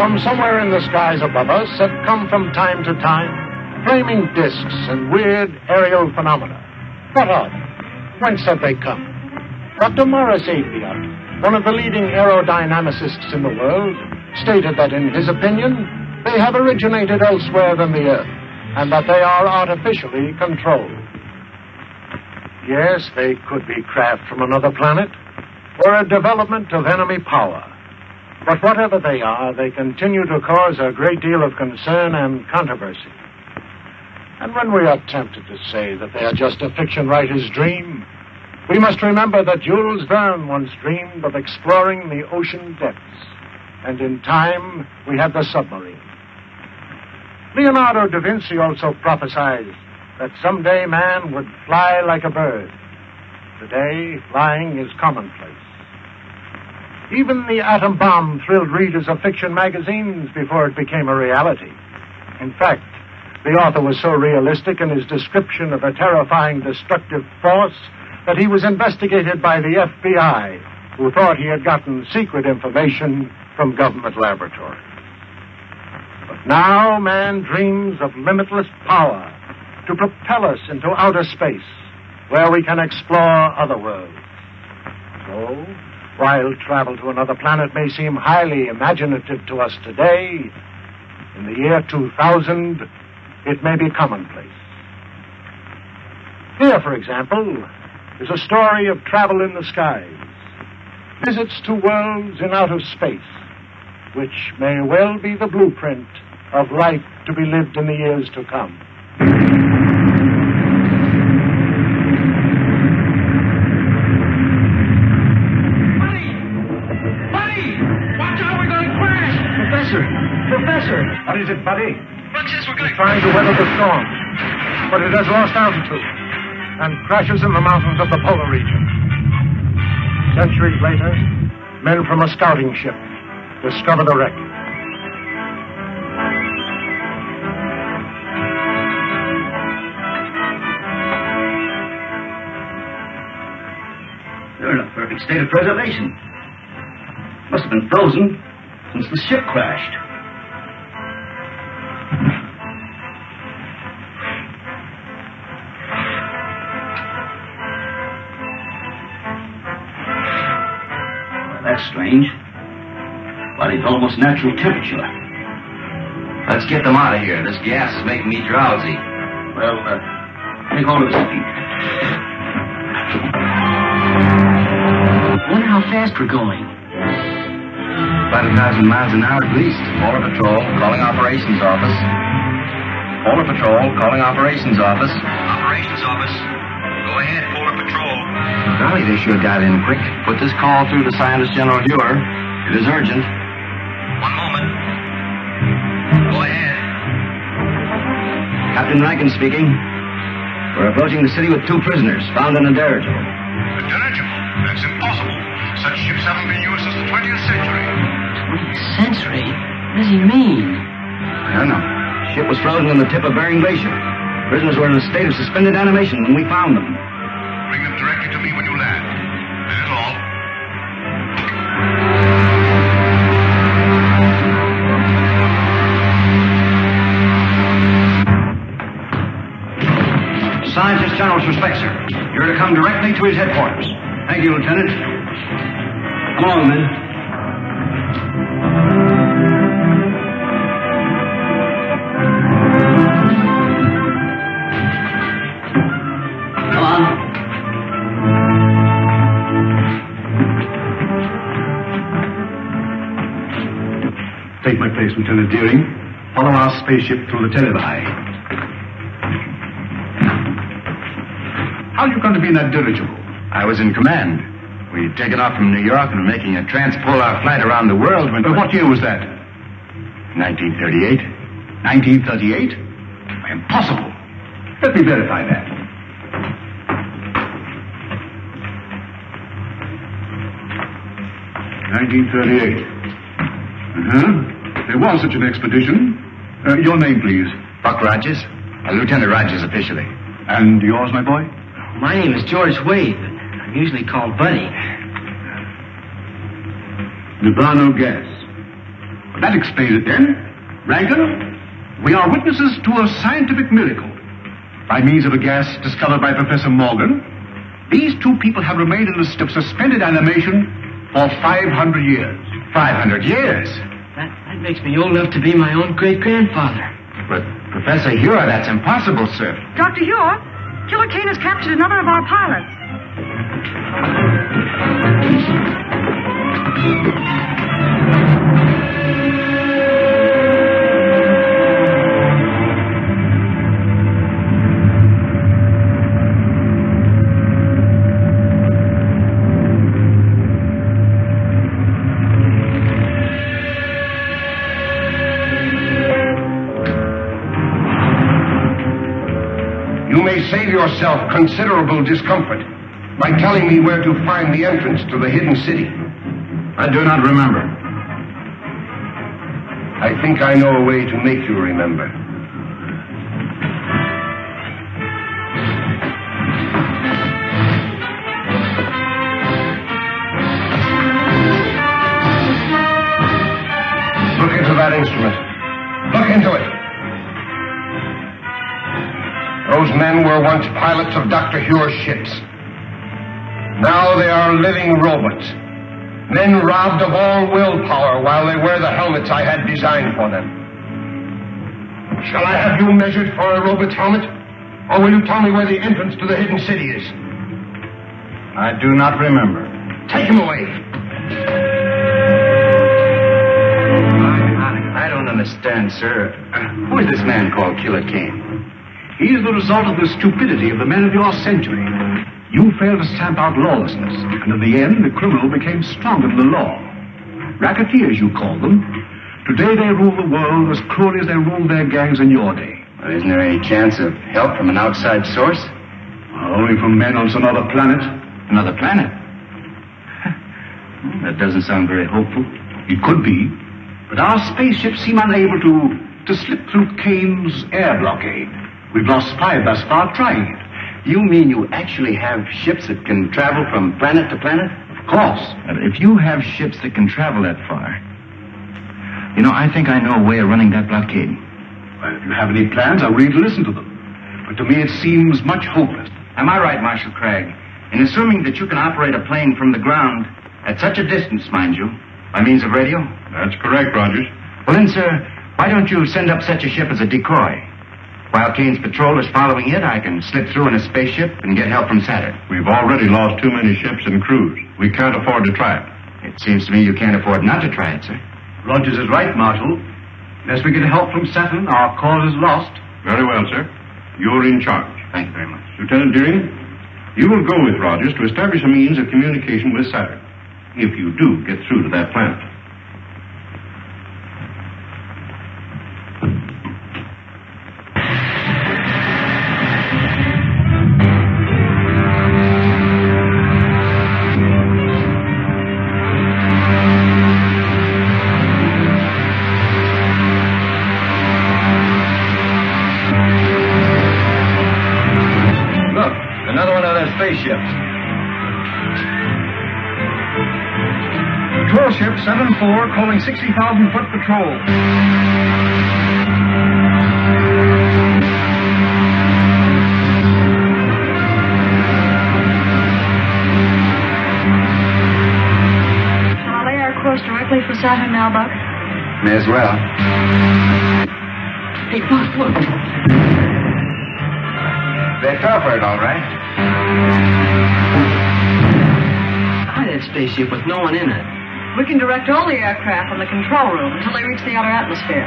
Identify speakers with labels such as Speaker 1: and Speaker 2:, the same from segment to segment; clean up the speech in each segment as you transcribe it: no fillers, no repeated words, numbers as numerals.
Speaker 1: From somewhere in the skies above us had come from time to time flaming discs and weird aerial phenomena. What of? Whence have they come? Dr. Morris Apiot, one of the leading aerodynamicists in the world, stated that in his opinion, they have originated elsewhere than the Earth, and that they are artificially controlled. Yes, they could be craft from another planet, or a development of enemy power. But whatever they are, they continue to cause a great deal of concern and controversy. And when we are tempted to say that they are just a fiction writer's dream, we must remember that Jules Verne once dreamed of exploring the ocean depths, and in time we had the submarine. Leonardo da Vinci also prophesied that someday man would fly like a bird. Today, flying is commonplace. Even the atom bomb thrilled readers of fiction magazines before it became a reality. In fact, the author was so realistic in his description of a terrifying destructive force that he was investigated by the FBI, who thought he had gotten secret information from government laboratories. But now man dreams of limitless power to propel us into outer space, where we can explore other worlds. So, while travel to another planet may seem highly imaginative to us today, in the year 2000, it may be commonplace. Here, for example, is a story of travel in the skies, visits to worlds in outer space, which may well be the blueprint of life to be lived in the years to come.
Speaker 2: Professor!
Speaker 1: What is it, Buddy?
Speaker 2: Watch this, we're going...
Speaker 1: Trying to weather the storm, but it has lost altitude and crashes in the mountains of the polar region. Centuries later, men from a scouting ship discover the wreck.
Speaker 3: They're in a perfect state of preservation. Must have been frozen since the ship crashed. Well, that's strange. Body's almost natural temperature.
Speaker 4: Let's get them out of here. This gas is making me drowsy.
Speaker 3: Well, take hold of his feet.
Speaker 5: I wonder how fast we're going.
Speaker 4: About 1,000 miles an hour at least. Polar Patrol, calling Operations Office. Polar Patrol, calling Operations Office. Operations Office. Go ahead, Polar Patrol. Golly, they sure got in quick. Put this call through to Scientist General Hewer. It is urgent. One moment. Go ahead. Captain Rankin speaking. We're approaching the city with 2 prisoners found in a dirigible.
Speaker 6: A dirigible? That's impossible. Such ships haven't been used since the 20th century.
Speaker 5: 20th century? What does he mean?
Speaker 4: I don't know. The ship was frozen on the tip of Bering Glacier. Prisoners were in a state of suspended animation when we found them.
Speaker 6: Bring them directly to me when you land. That's all.
Speaker 3: Scientist General's respect, sir. You're to come directly to his headquarters. Thank you, Lieutenant. Come on, men. Come on.
Speaker 7: Take my place, Lieutenant Deering. Follow our spaceship through the televi. How are you going to be in that dirigible?
Speaker 4: I was in command. We'd taken off from New York and were making a transpolar flight around the world when...
Speaker 7: What year was that?
Speaker 4: 1938.
Speaker 7: 1938? Impossible. Let me verify that. (1938). There was such an expedition. Your name, please.
Speaker 4: Buck Rogers. Lieutenant Rogers, officially.
Speaker 7: And yours, my boy?
Speaker 5: My name is George Wade, but I'm usually called Buddy.
Speaker 7: Nirvana gas. That explains it then. Rankin, we are witnesses to a scientific miracle. By means of a gas discovered by Professor Morgan, these two people have remained in a state of suspended animation for 500 years.
Speaker 4: 500 years?
Speaker 5: That makes me old enough to be my own great-grandfather.
Speaker 4: But, Professor Hure, that's impossible, sir.
Speaker 2: Dr. Hure, Killer Kane has captured another of our pilots.
Speaker 6: You may save yourself considerable discomfort by telling me where to find the entrance to the hidden city.
Speaker 4: I do not remember.
Speaker 6: I think I know a way to make you remember. Look into that instrument. Look into it. Those men were once pilots of Dr. Hure's ships. Now they are living robots. Men robbed of all willpower while they wear the helmets I had designed for them. Shall I have you measured for a robot's helmet? Or will you tell me where the entrance to the hidden city is?
Speaker 4: I do not remember.
Speaker 6: Take him away.
Speaker 4: I don't understand, sir. Who is this man called Killer Kane?
Speaker 7: He is the result of the stupidity of the men of your century. You failed to stamp out lawlessness, and in the end, the criminal became stronger than the law. Racketeers, you call them. Today they rule the world as cruelly as they ruled their gangs in your day.
Speaker 4: Well, isn't there any chance of help from an outside source?
Speaker 7: Only from men on some other planet.
Speaker 4: Another planet? That doesn't sound very hopeful.
Speaker 7: It could be, but our spaceships seem unable to slip through Kane's air blockade. We've lost 5 thus far trying it.
Speaker 4: You mean you actually have ships that can travel from planet to planet?
Speaker 7: Of course.
Speaker 8: If you have ships that can travel that far, I think I know a way of running that blockade.
Speaker 7: Well, if you have any plans, I'm ready to listen to them. But to me, it seems much hopeless.
Speaker 8: Am I right, Marshal Craig, in assuming that you can operate a plane from the ground at such a distance, mind you, by means of radio?
Speaker 7: That's correct, Rogers.
Speaker 8: Well, then, sir, why don't you send up such a ship as a decoy? While Kane's patrol is following it, I can slip through in a spaceship and get help from Saturn.
Speaker 7: We've already lost too many ships and crews. We can't afford to try it.
Speaker 8: It seems to me you can't afford not to try it, sir.
Speaker 7: Rogers is right, Marshal. Unless we get help from Saturn, our cause is lost. Very well, sir. You're in charge.
Speaker 8: Thank you very much.
Speaker 7: Lieutenant Deering, you will go with Rogers to establish a means of communication with Saturn, if you do get through to that planet.
Speaker 4: Spaceships.
Speaker 3: Patrol ship 7-4 calling 60,000-foot patrol.
Speaker 2: Shall I lay our course directly for Saturn now, Buck?
Speaker 4: May as well.
Speaker 5: Hey, Buck, look.
Speaker 4: They fell for it, all right.
Speaker 5: Try that spaceship with no one in it.
Speaker 2: We can direct all the aircraft from the control room until they reach the outer atmosphere.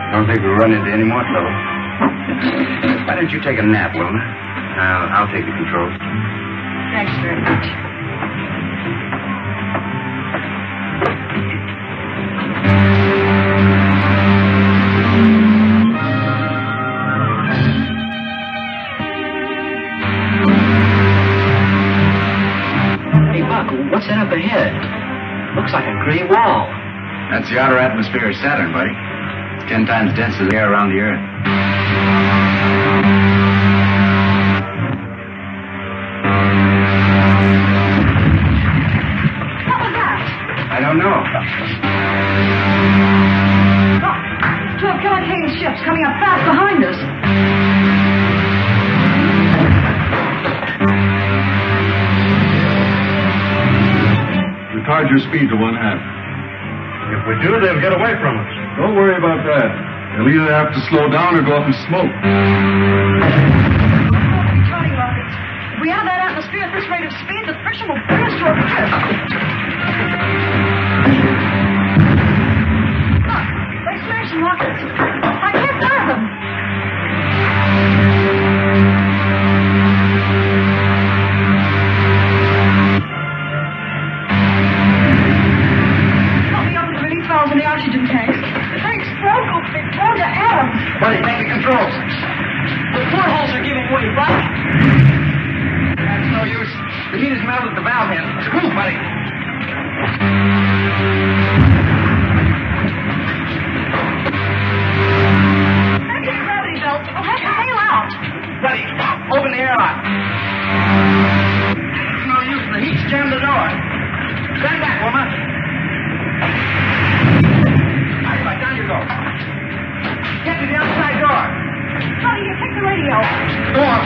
Speaker 4: I don't think we'll run into any more trouble. Why don't you take a nap, Wilma? I'll take the controls.
Speaker 2: Thanks very much.
Speaker 5: What's that up ahead? Looks like a gray wall.
Speaker 4: That's the outer atmosphere of Saturn, buddy. It's 10 times denser than the air around the Earth.
Speaker 7: your speed to one-half.
Speaker 1: If we do, they'll get away from us.
Speaker 7: Don't worry about that. They'll either have to slow down or go up and smoke.
Speaker 2: Charlie rockets. If we have that atmosphere at this rate of speed, the friction will bring us to a cliff. Look, they smashed some rockets. I can't fire them. Help me open the release valves in the oxygen tanks. If they explode, we'll be blown to atoms.
Speaker 5: Buddy, take the controls. The portholes are giving way, right? That's no use. The heat has melted the valve head. Move, buddy.
Speaker 2: Anti-gravity belts will have to bail out.
Speaker 5: Buddy, open the airlock. It's no use. The heat's jammed the door. Stand back, woman. Right, down you go. Get to the outside door.
Speaker 2: Honey, you pick the radio.
Speaker 5: Go on.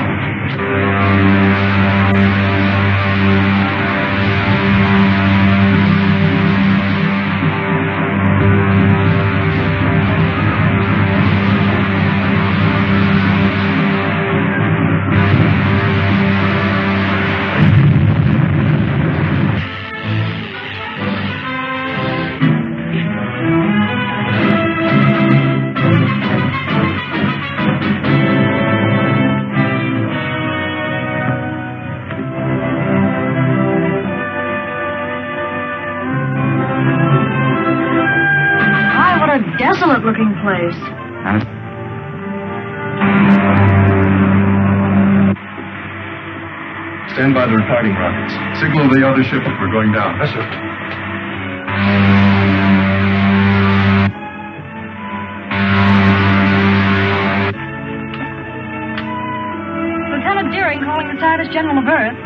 Speaker 2: Desolate-looking place.
Speaker 7: Stand by the departing rockets. Signal the other ship if we're going down.
Speaker 1: Yes, sir.
Speaker 2: Lieutenant Deering calling the Scientist General of Earth.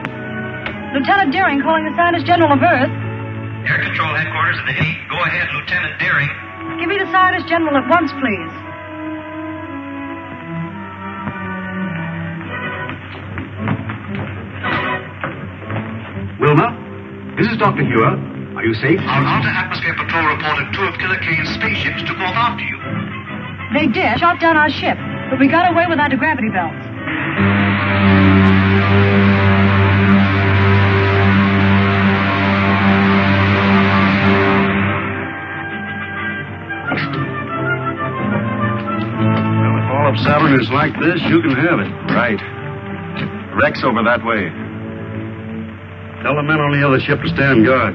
Speaker 2: Lieutenant Deering calling the Scientist General of Earth.
Speaker 4: Air Control Headquarters of the Navy. Go ahead, Lieutenant Deering.
Speaker 2: Give me the Scientist General at once, please.
Speaker 7: Wilma, this is Dr. Hewer. Are you safe?
Speaker 3: Our Outer Atmosphere Patrol reported 2 of Killer Kane's spaceships took off after you.
Speaker 2: They did. Shot down our ship, but we got away with anti-gravity belts.
Speaker 7: Well, if Saturn is like this, you can have it. Right. Wreck's over that way. Tell the men on the other ship to stand guard.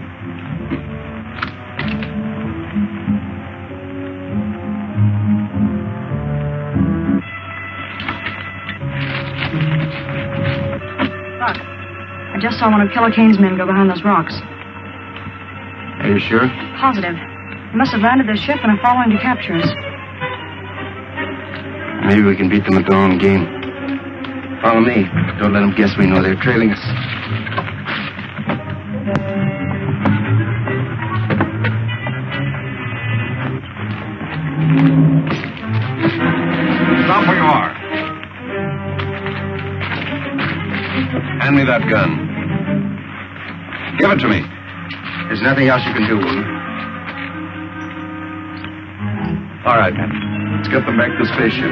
Speaker 2: Look, I just saw one of Killer Kane's men go behind those rocks.
Speaker 8: Are you sure?
Speaker 2: Positive. They must have landed their ship and are following to capture us.
Speaker 8: Maybe we can beat them at their own game. Follow me. Don't let them guess we know they're trailing us.
Speaker 7: Stop where you are. Hand me that gun. Give it to me.
Speaker 8: There's nothing else you can do, Wilma.
Speaker 7: All right. Let's get them back to the spaceship.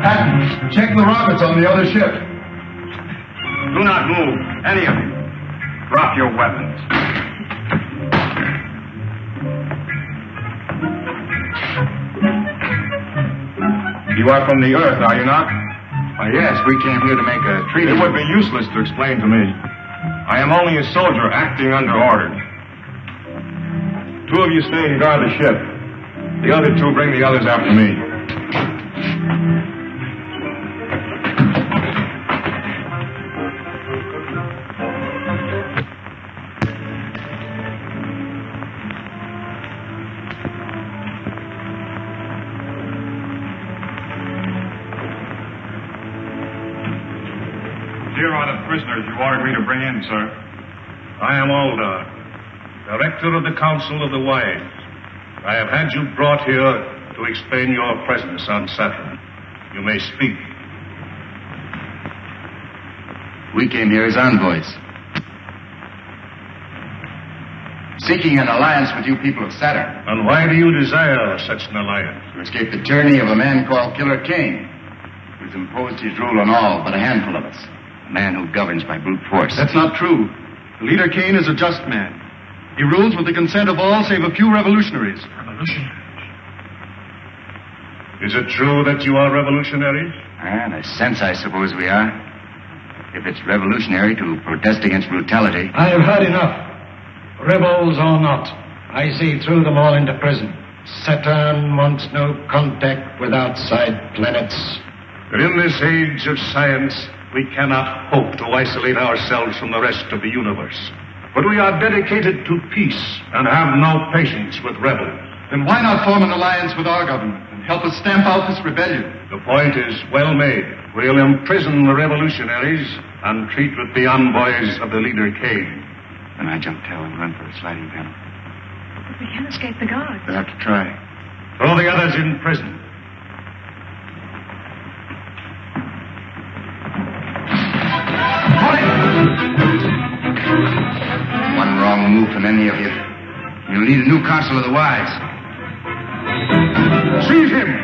Speaker 6: Patton, check the rockets on the other ship.
Speaker 7: Do not move, any of you. Drop your weapons. You are from the Earth, are you not?
Speaker 8: Why, yes, we came here to make a treaty.
Speaker 7: It would be useless to explain to me. I am only a soldier acting under orders. 2 of you stay and guard the ship. The other 2 bring the others after me. Here are the prisoners you ordered me to bring in, sir. I am Alda, Director of the Council of the Wise.
Speaker 9: I have had you brought here to explain your presence on Saturn. You may speak.
Speaker 8: We came here as envoys, seeking an alliance with you people of Saturn.
Speaker 9: And why do you desire such an alliance?
Speaker 8: To escape the tyranny of a man called Killer Kane, who's imposed his rule on all but a handful of us. A man who governs by brute force.
Speaker 10: That's not true. The leader Kane is a just man. He rules with the consent of all save a few revolutionaries.
Speaker 9: Revolutionaries? Is it true that you are revolutionaries?
Speaker 8: In a sense, I suppose we are. If it's revolutionary to protest against brutality.
Speaker 1: I have had enough. Rebels or not, I see through them all into prison. Saturn wants no contact with outside planets.
Speaker 9: But in this age of science, we cannot hope to isolate ourselves from the rest of the universe. But we are dedicated to peace and have no patience with rebels.
Speaker 10: Then why not form an alliance with our government and help us stamp out this rebellion?
Speaker 9: The point is well made. We'll imprison the revolutionaries and treat with the envoys of the leader Kane.
Speaker 8: Then I jump tail and run for the sliding panel.
Speaker 2: But we can't escape the guards.
Speaker 8: We'll have to try.
Speaker 9: Throw the others in prison.
Speaker 8: One wrong move from any of you. You'll need a new council of the wise.
Speaker 9: Seize him!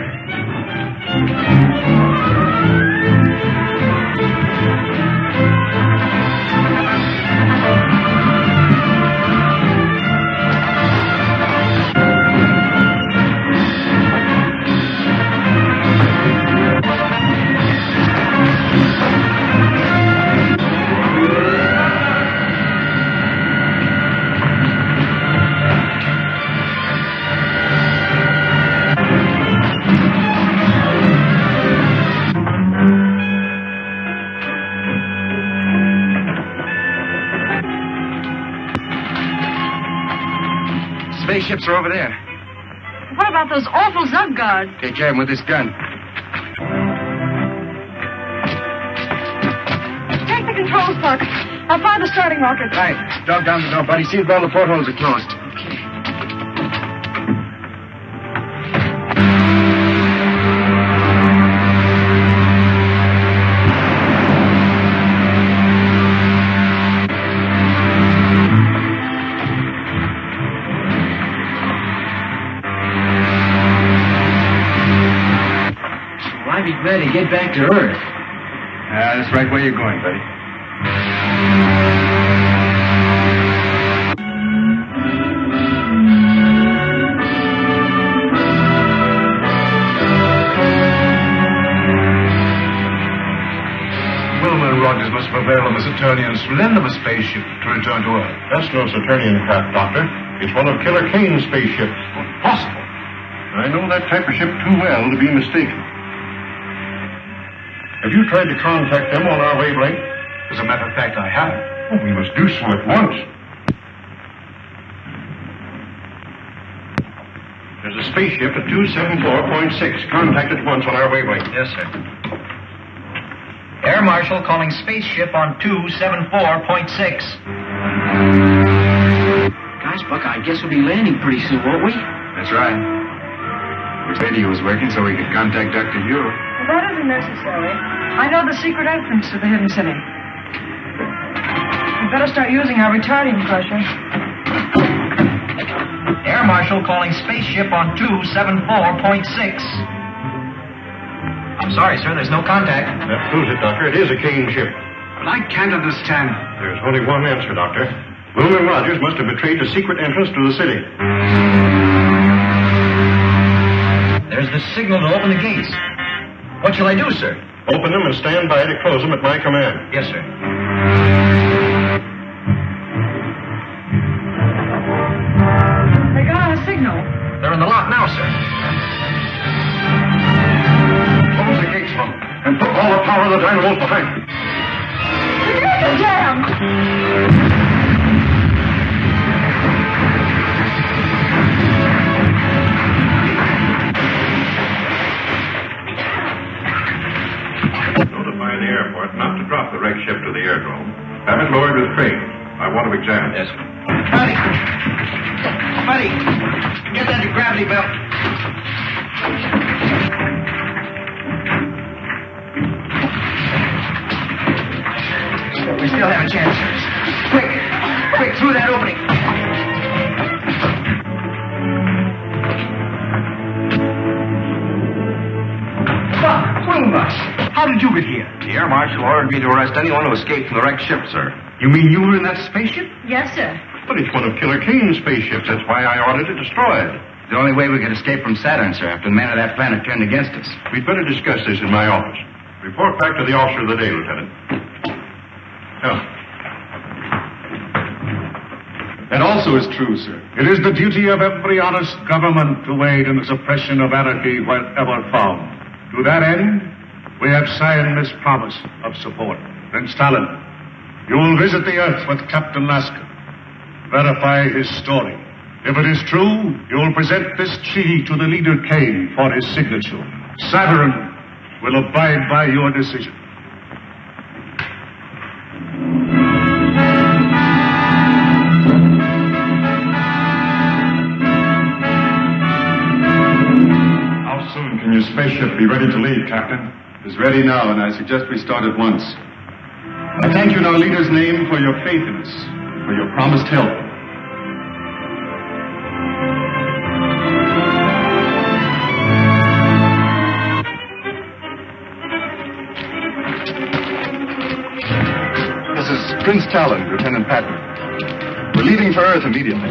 Speaker 8: Spaceships are over there.
Speaker 2: What about those awful Zug guards?
Speaker 8: Take care of him with this gun.
Speaker 2: Take the controls, Buck. I'll find the starting rocket.
Speaker 8: Right. Dog down the door, buddy. See if all the portholes are closed.
Speaker 2: Okay.
Speaker 5: I'd be glad to get back to Earth.
Speaker 8: That's the right way you're going, buddy.
Speaker 9: Wilmer and Rogers must prevail on the Saturnians to lend them a spaceship to return to Earth.
Speaker 6: That's no Saturnian craft, Doctor. It's one of Killer Kane's spaceships.
Speaker 9: Impossible. I know that type of ship too well to be mistaken.
Speaker 6: Have you tried to contact them on our wavelength?
Speaker 9: As a matter of fact, I haven't.
Speaker 6: Oh, we must do so at once. There's a spaceship at 274.6. Contact at once on our wavelength.
Speaker 5: Yes, sir. Air Marshal calling spaceship on 274.6. Gosh, Buck, I guess we'll be landing pretty soon, won't we?
Speaker 8: That's right. Wish radio was working so we could contact Dr. Hugh.
Speaker 2: Well, that isn't necessary. I know the secret entrance to the hidden city. We'd better start using our retarding pressure.
Speaker 5: Air Marshal calling spaceship on 274.6. I'm sorry, sir, there's no contact.
Speaker 6: That proves it, Doctor. It is a Kane ship.
Speaker 10: But I can't understand.
Speaker 6: There's only one answer, Doctor. Wilmer and Rogers must have betrayed the secret entrance to the city.
Speaker 5: There's the signal to open the gates. What shall I do, sir?
Speaker 6: Open them and stand by to close them at my command.
Speaker 5: Yes, sir.
Speaker 2: They got our signal.
Speaker 5: They're in the lock now, sir.
Speaker 6: Close the gates, Mom, and put all the power of the dynamos behind them.
Speaker 2: The gates are jammed.
Speaker 9: Notify the airport not to drop the wrecked ship to the airdrome. Have it lowered with cranes. I want to examine.
Speaker 8: Yes, sir. Buddy! Buddy! Get that gravity belt. We still have a chance. Quick! Quick, through that opening. Swing bus. How did you get here?
Speaker 4: The Air Marshal ordered me to arrest anyone who escaped from the wrecked ship, sir.
Speaker 7: You mean you were in that spaceship?
Speaker 2: Yes, sir.
Speaker 9: But it's one of Killer Kane's spaceships. That's why I ordered it destroyed.
Speaker 8: The only way we could escape from Saturn, sir, after the men of that planet turned against us.
Speaker 9: We'd better discuss this in my office. Report back to the officer of the day, Lieutenant. Now.
Speaker 10: That also is true, sir.
Speaker 9: It is the duty of every honest government to aid in the suppression of anarchy wherever found. To that end, we have signed this promise of support. Prince Talon, you will visit the Earth with Captain Lasker. Verify his story. If it is true, you will present this treaty to the leader Kane for his signature. Saturn will abide by your decision.
Speaker 10: How soon can your spaceship be ready to leave, Captain? It's ready now, and I suggest we start at once. I thank you in our leader's name for your faith in us, for your promised help. This is Prince Talon, Lieutenant Patton. We're leaving for Earth immediately.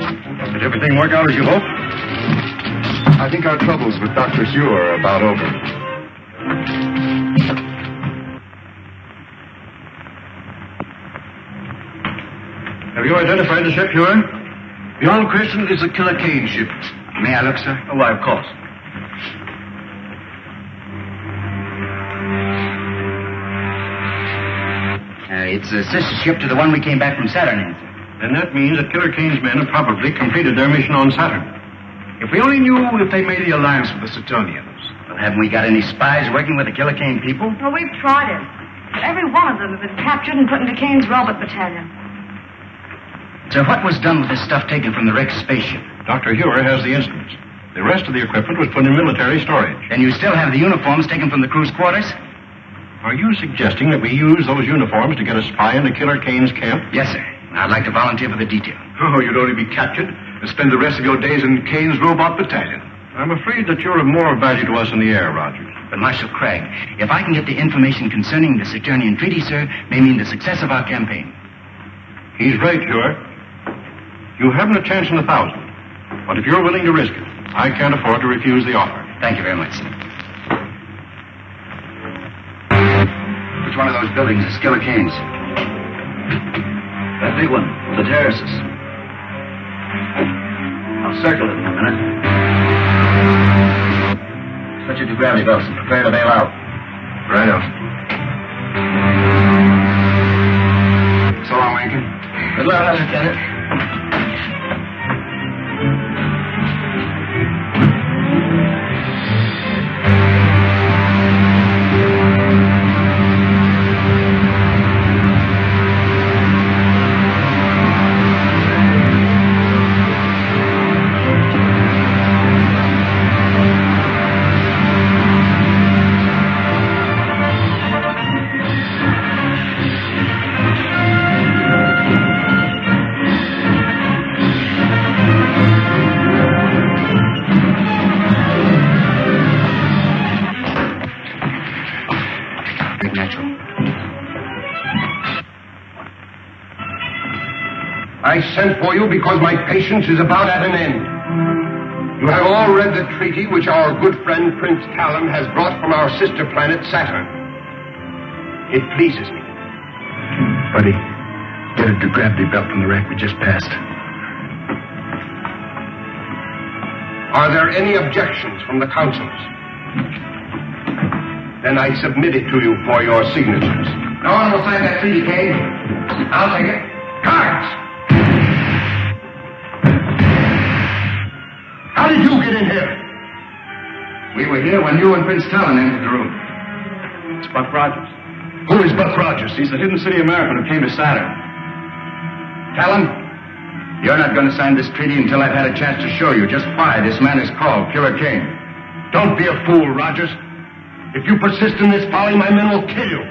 Speaker 9: Did everything work out as you hoped?
Speaker 10: I think our troubles with Dr. Hugh are about over.
Speaker 9: Have you identified the ship, Huron?
Speaker 7: Beyond question, it's a Killer Kane ship.
Speaker 8: May I look, sir?
Speaker 7: Oh, why, of course.
Speaker 8: It's a sister ship to the one we came back from Saturn in, sir.
Speaker 9: Then that means that Killer Kane's men have probably completed their mission on Saturn.
Speaker 7: If we only knew if they made the alliance with the Saturnians.
Speaker 8: Well, haven't we got any spies working with the Killer Kane people?
Speaker 2: Well, we've tried it. But every one of them have been captured and put into Kane's robot battalion.
Speaker 8: So what was done with this stuff taken from the wrecked spaceship?
Speaker 9: Dr. Huer has the instruments. The rest of the equipment was put in military storage.
Speaker 8: And you still have the uniforms taken from the crew's quarters?
Speaker 9: Are you suggesting that we use those uniforms to get a spy into Killer Kane's camp?
Speaker 8: Yes, sir. I'd like to volunteer for the detail.
Speaker 7: Oh, you'd only be captured and spend the rest of your days in Kane's robot battalion.
Speaker 9: I'm afraid that you're of more value to us in the air, Rogers.
Speaker 8: But, Marshal Craig, if I can get the information concerning the Saturnian treaty, sir, may mean the success of our campaign.
Speaker 9: He's right, Huer. You haven't a chance in 1,000. But if you're willing to risk it, I can't afford to refuse the offer.
Speaker 8: Thank you very much, sir. Which one of those buildings is Killer Kane's?
Speaker 5: That big one, the terraces. I'll circle it in a minute.
Speaker 4: Switch it to gravity belts and prepare to bail out.
Speaker 9: Righto.
Speaker 4: So long, Rankin.
Speaker 5: Good luck, Lieutenant.
Speaker 6: I sent for you because my patience is about at an end. You have all read the treaty which our good friend Prince Talon has brought from our sister planet Saturn. It pleases me.
Speaker 7: Buddy, get a gravity belt from the wreck we just passed.
Speaker 6: Are there any objections from the councils? Then I submit it to you for your signatures.
Speaker 4: No one will sign that treaty, Kane. I'll take it.
Speaker 6: Guards! How did you get in here?
Speaker 4: We were here when you and Prince Talon entered the room.
Speaker 7: It's Buck Rogers.
Speaker 6: Who is Buck Rogers?
Speaker 7: He's the hidden city American who came to Saturn.
Speaker 8: Talon, you're not going to sign this treaty until I've had a chance to show you just why this man is called Killer Kane.
Speaker 6: Don't be a fool, Rogers. If you persist in this folly, my men will kill you.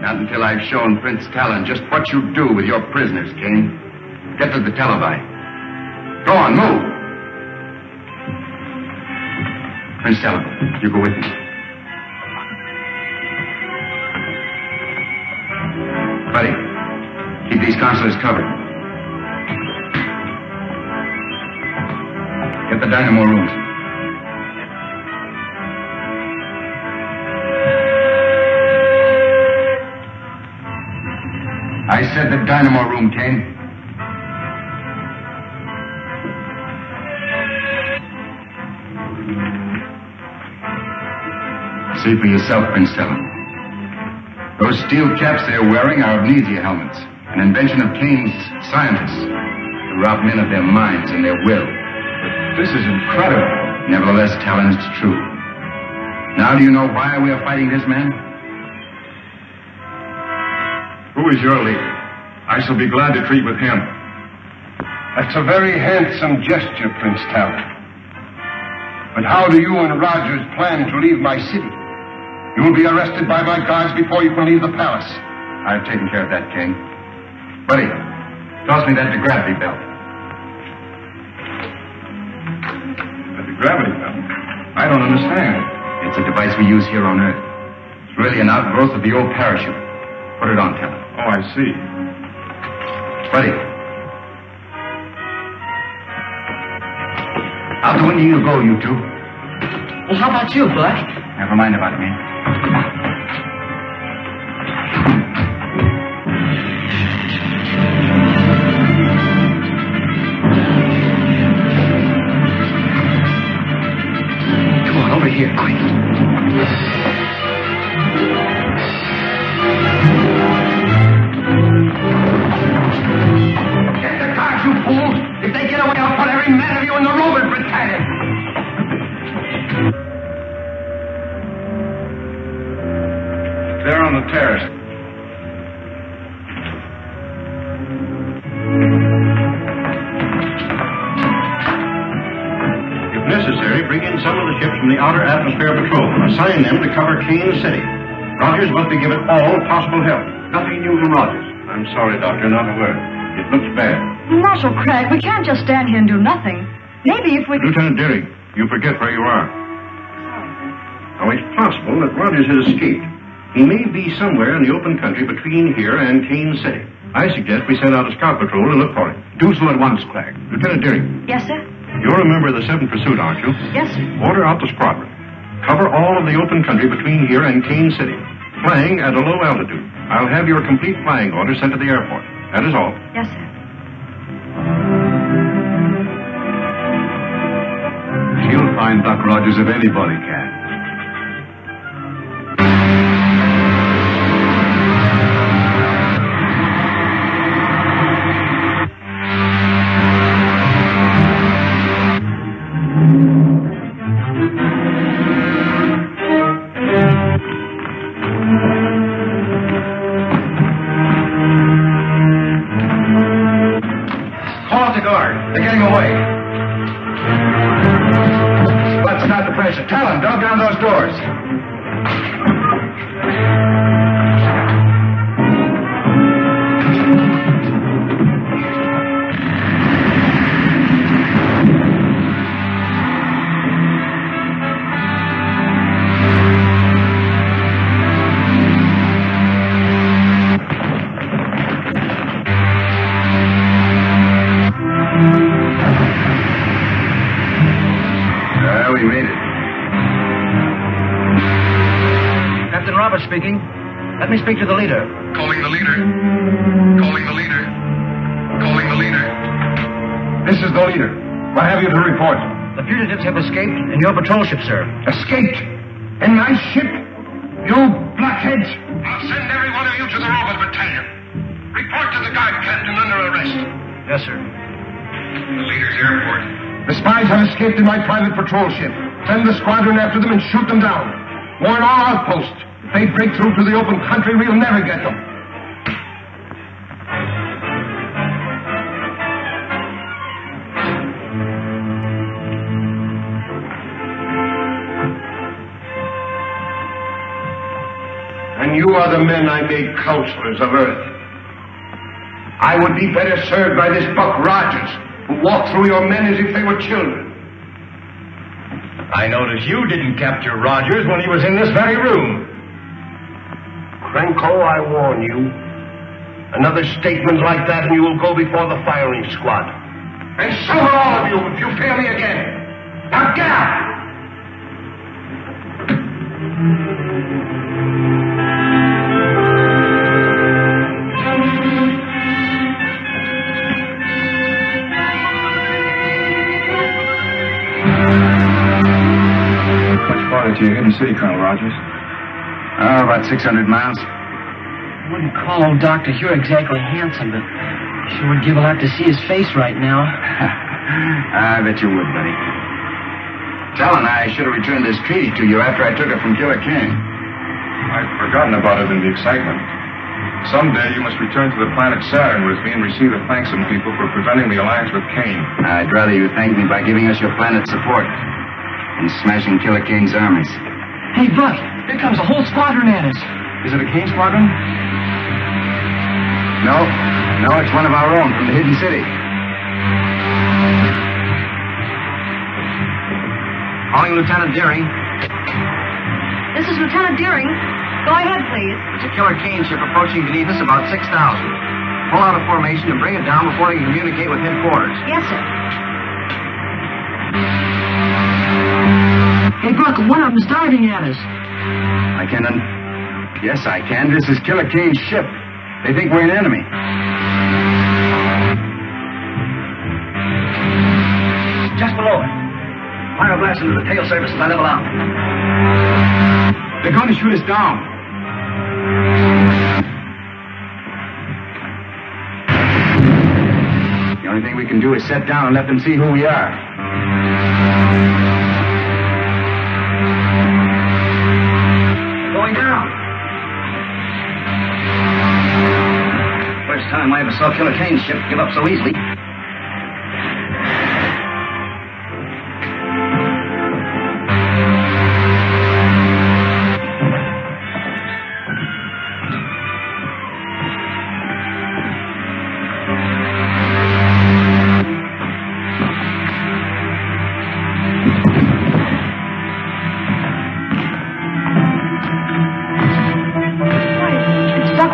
Speaker 8: Not until I've shown Prince Talon just what you do with your prisoners, Kane. Get to the televi. Go on, move. Prince Talon, you go with me. Buddy, keep these consuls covered. Get the dynamo room. I said the dynamo room, Kane. See for yourself, Prince Talon. Those steel caps they're wearing are amnesia helmets, an invention of Kane's scientists to rob men of their minds and their will. But this is incredible. Nevertheless, Talon, it's true. Now do you know why we are fighting this man?
Speaker 10: Who is your leader? I shall be glad to treat with him.
Speaker 6: That's a very handsome gesture, Prince Talon. But how do you and Rogers plan to leave my city? You will be arrested by my guards before you can leave the palace.
Speaker 8: I've taken care of that, King. Buddy, toss me that gravity belt.
Speaker 10: The gravity belt? I don't understand.
Speaker 8: It's a device we use here on Earth. It's really an outgrowth of the old parachute. Put it on, Talon.
Speaker 10: Oh, I see.
Speaker 8: Buddy. Out the window you go, you two.
Speaker 5: Well, how about you, Buck?
Speaker 8: Never mind about me.
Speaker 5: Come on, over here, quick.
Speaker 6: Get the cars, you fools! If they get away, I'll put every man of you in the Roman battalion!
Speaker 10: They're on the terrace. If necessary, bring in some of the ships from the Outer Atmosphere Patrol. Assign them to cover Kane City. Rogers must be given all possible help. Nothing new from Rogers. I'm sorry, Doctor, not a word. It looks bad.
Speaker 2: Marshal Craig, we can't just stand here and do nothing. Maybe if we...
Speaker 10: Lieutenant Deering, you forget where you are. Oh, it's possible that Rogers has escaped. He may be somewhere in the open country between here and Kane City. I suggest we send out a scout patrol and look for him. Do so at once, Clegg. Lieutenant Deering.
Speaker 2: Yes, sir?
Speaker 10: You're a member of the 7th Pursuit, aren't you?
Speaker 2: Yes, sir.
Speaker 10: Order out the squadron. Cover all of the open country between here and Kane City. Flying at a low altitude. I'll have your complete flying order sent to the airport. That is all.
Speaker 2: Yes, sir.
Speaker 10: She'll find Doc Rogers if anybody can.
Speaker 8: Talon, dog down those doors. We made it.
Speaker 5: Captain Roberts speaking. Let me speak to the leader.
Speaker 11: Calling the leader. Calling the leader. Calling the leader.
Speaker 6: This is the leader. What have you to report?
Speaker 5: The fugitives have escaped in your patrol ship, sir.
Speaker 6: Escaped? In my ship? You blockheads!
Speaker 11: I'll send every one of you to the Roman battalion. Report to the guard captain under arrest.
Speaker 5: Yes, sir.
Speaker 11: The leader's airport.
Speaker 6: The spies have escaped in my private patrol ship. Send the squadron after them and shoot them down. Warn all outposts. If they break through to the open country, we'll never get them. and you are the men I made counselors of Earth. I would be better served by this Buck Rogers, who walked through your men as if they were children.
Speaker 3: I notice you didn't capture Rogers when he was in this very room.
Speaker 6: Krenko, I warn you. Another statement like that and you will go before the firing squad. And so will all of you if you fail me again. Now get out!
Speaker 8: To your hidden city, Colonel Rogers? Oh, about 600 miles.
Speaker 5: I wouldn't call old Dr. Hugh exactly handsome, but sure would give a lot to see his face right now.
Speaker 8: I bet you would, buddy. Talon, I should have returned this treaty to you after I took it from Killer Kane.
Speaker 12: I'd forgotten about it in the excitement. Someday you must return to the planet Saturn with me and receive the thanks of people for preventing the alliance with Kane.
Speaker 8: I'd rather you thank me by giving us your planet's support and smashing Killer Kane's armies.
Speaker 5: Hey, Buck, here comes a whole squadron at us.
Speaker 8: Is it a Kane squadron? No, it's one of our own from the hidden city.
Speaker 3: Calling Lieutenant Deering.
Speaker 2: This is Lieutenant Deering. Go ahead, please.
Speaker 3: There's a Killer Kane ship approaching beneath us about 6,000. Pull out a formation and bring it down before they can communicate with headquarters.
Speaker 2: Yes, sir.
Speaker 5: Hey, Buck, one of them's diving at us.
Speaker 8: I can. Yes, I can. This is Killer Kane's ship. They think we're an enemy.
Speaker 3: Just below it. Fire a blast into the tail surface as I level out.
Speaker 8: They're going to shoot us down. The only thing we can do is set down and let them see who we are.
Speaker 3: Going down. First time I ever saw Killer Kane's ship give up so easily.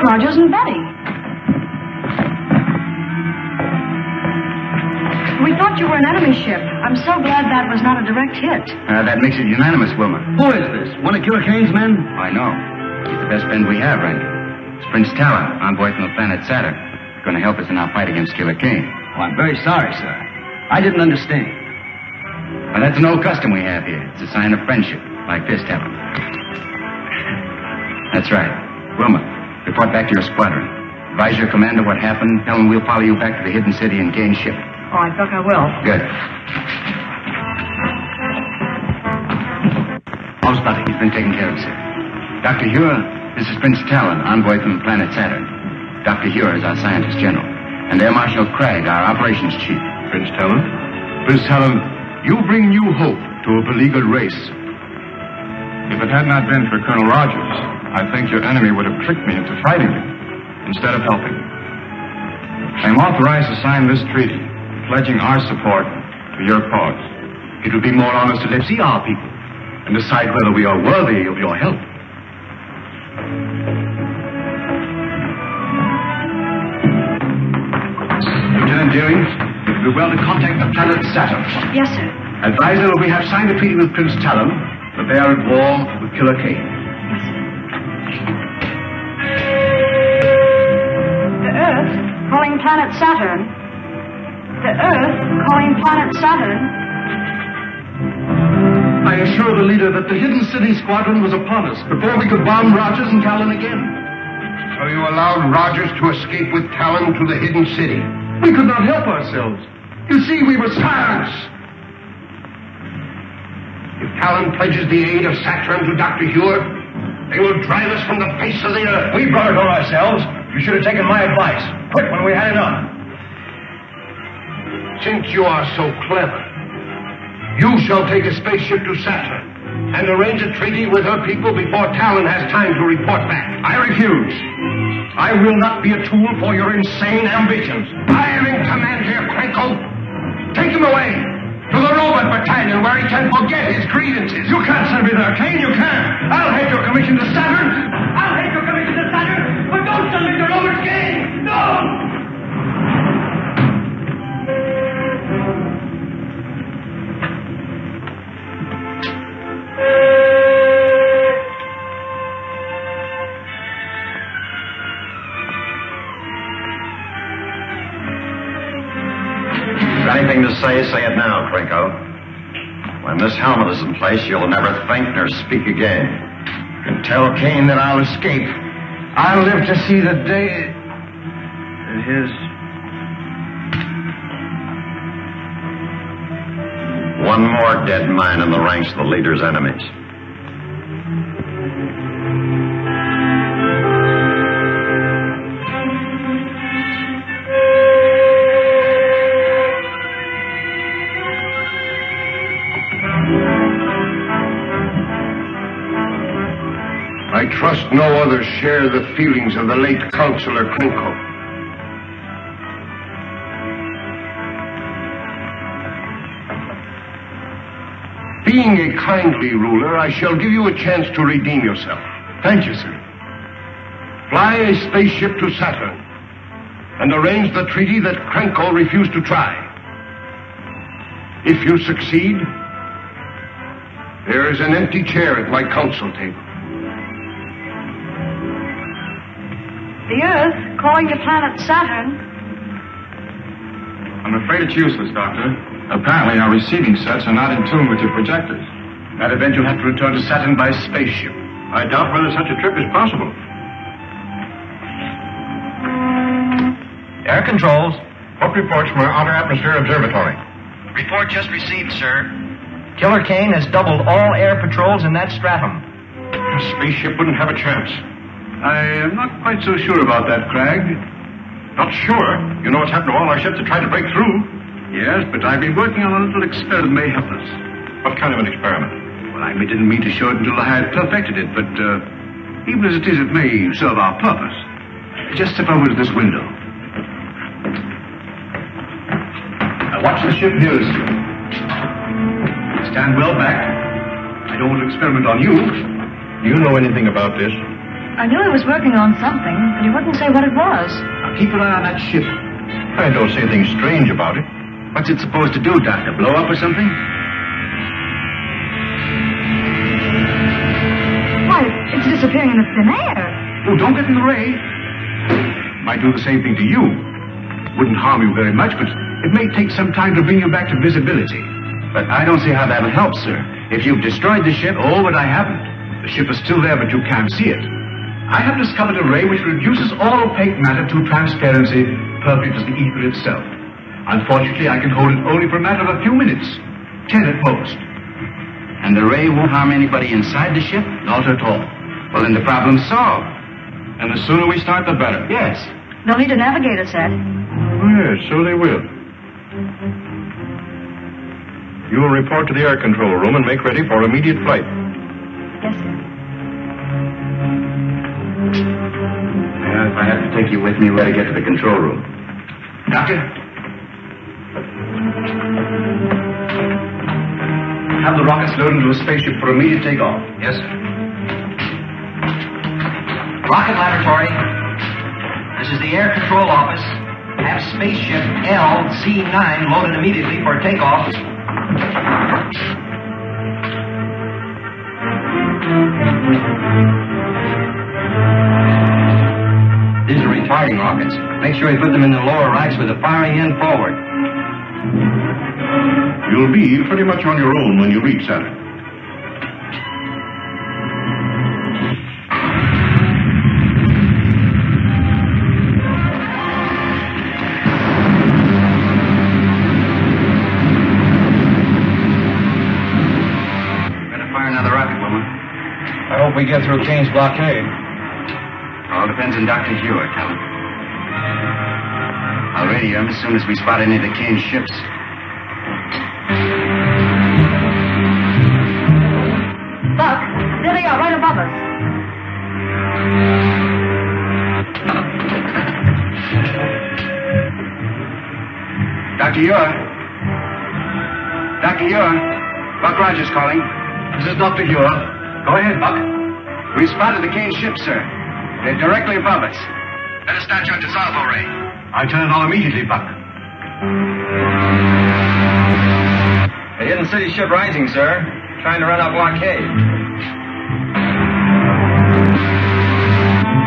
Speaker 2: Rogers and Betty. We thought you were an enemy ship. I'm so glad that was not a direct hit.
Speaker 8: That makes it unanimous, Wilma.
Speaker 3: Who is this? One of Killer Kane's men?
Speaker 8: I know. He's the best friend we have, Randy. It's Prince Talon, envoy from the planet Saturn. Going to help us in our fight against Killer Kane.
Speaker 3: Oh, I'm very sorry, sir. I didn't understand.
Speaker 8: Well, that's an old custom we have here. It's a sign of friendship, like this, Talon. That's right. Wilma, report back to your squadron. Advise your commander what happened. Tell him we'll follow you back to the hidden city and gain ship.
Speaker 2: Oh, I think I will.
Speaker 8: Good. How's Buddy? He's been taken care of, sir. Dr. Hure, this is Prince Talon, envoy from the planet Saturn. Dr. Hure is our scientist general. And Air Marshal Craig, our operations chief.
Speaker 12: Prince Talon? Prince Talon, you bring new hope to a beleaguered race. If it had not been for Colonel Rogers, I think your enemy would have tricked me into fighting him instead of helping. I am authorized to sign this treaty, pledging our support to your cause. It would be more honest to let see our people and decide whether we are worthy of your help.
Speaker 10: Lieutenant Deering, it would be well to contact the planet Saturn.
Speaker 2: Yes, sir.
Speaker 10: Advise them that we have signed a treaty with Prince Talon, but they are at war with Killer Kane.
Speaker 2: Yes, sir. The Earth calling planet Saturn. The Earth calling planet Saturn.
Speaker 12: I assure the leader that the hidden city squadron was upon us before we could bomb Rogers and Talon again.
Speaker 6: So you allowed Rogers to escape with Talon to the hidden city?
Speaker 12: We could not help ourselves. You see, we were silence.
Speaker 6: If Talon pledges the aid of Saturn to Dr. Hure, they will drive us from the face of the earth.
Speaker 3: We brought it on ourselves. You should have taken my advice. Quit when we had enough.
Speaker 6: Since you are so clever, you shall take a spaceship to Saturn and arrange a treaty with her people before Talon has time to report back.
Speaker 10: I refuse. I will not be a tool for your insane ambitions.
Speaker 6: I am in command here, Krenko. Take him away to the robot battalion where he can forget his grievances.
Speaker 10: You can't send me there, Kane. You can't. I'll head your commission to Saturn. I'll head your commission to Saturn. But don't send me to Robert Kane. No!
Speaker 4: Anything to say it now, Krenko. When this helmet is in place, you'll never think nor speak again. You can tell Kane that I'll escape. I'll live to see the day that his... One more dead man in the ranks of the leader's enemies.
Speaker 6: I trust no others share the feelings of the late Counselor Krenko. Being a kindly ruler, I shall give you a chance to redeem yourself.
Speaker 12: Thank you, sir.
Speaker 6: Fly a spaceship to Saturn and arrange the treaty that Krenko refused to try. If you succeed, there is an empty chair at my council table.
Speaker 2: The Earth calling to planet Saturn.
Speaker 12: I'm afraid it's useless, Doctor. Apparently our receiving sets are not in tune with your projectors.
Speaker 10: In that event, you'll have to return to Saturn by spaceship. I doubt whether such a trip is possible.
Speaker 3: Air controls.
Speaker 12: What reports from our Outer Atmosphere Observatory?
Speaker 3: Report just received, sir. Killer Kane has doubled all air patrols in that stratum.
Speaker 10: A spaceship wouldn't have a chance. I am not quite so sure about that, Cragg.
Speaker 12: Not sure. You know what's happened to all our ships that tried to break through.
Speaker 10: Yes, but I've been working on a little experiment that may help us.
Speaker 12: What kind of an experiment?
Speaker 10: Well, I didn't mean to show it until I had perfected it, but even as it is, it may serve our purpose. Just step over to this window. Now watch the ship nearest you. Stand well back. I don't want to experiment on you.
Speaker 12: Do you know anything about this?
Speaker 2: I knew he was working on something, but he wouldn't say what it was.
Speaker 10: Now keep an eye on that ship.
Speaker 12: I don't see anything strange about it.
Speaker 10: What's it supposed to do, Doctor? Blow up or something?
Speaker 2: Why, it's disappearing in the thin air.
Speaker 10: Oh, don't get in the ray. Might do the same thing to you. Wouldn't harm you very much, but it may take some time to bring you back to visibility. But I don't see how that'll help, sir. If you've destroyed the ship, but I haven't. The ship is still there, but you can't see it. I have discovered a ray which reduces all opaque matter to transparency, perfect as the ether itself. Unfortunately, I can hold it only for a matter of a few minutes. 10 at most.
Speaker 3: And the ray won't harm anybody inside the ship?
Speaker 10: Not at all.
Speaker 3: Well, then the problem's solved.
Speaker 12: And the sooner we start, the better.
Speaker 3: Yes.
Speaker 2: They'll need a navigator set.
Speaker 12: Yes, so they will. You will report to the air control room and make ready for immediate flight.
Speaker 2: Yes, sir.
Speaker 3: Well, if I have to take you with me, we better get to the control room.
Speaker 10: Doctor? Have the rockets loaded into a spaceship for immediate takeoff.
Speaker 3: Yes, sir. Rocket laboratory. This is the air control office. Have spaceship LZ9 loaded immediately for takeoff. These are retarding rockets. Make sure you put them in the lower racks with the firing end forward.
Speaker 10: You'll be pretty much on your own when you reach Saturn.
Speaker 3: I hope we get through Kane's blockade. All depends on Dr. Hewitt, Helen. I'll radio him as soon as we spot any of the Kane's ships.
Speaker 8: Dr. Ure? Dr. Ure? Buck Rogers calling.
Speaker 10: This is Dr. Ure. Go ahead, Buck.
Speaker 8: We spotted the Kane ship, sir. They're directly above us.
Speaker 4: Let us start your dissolvo ray.
Speaker 10: I turn it on immediately, Buck.
Speaker 3: The hidden city ship rising, sir. Trying to run our blockade.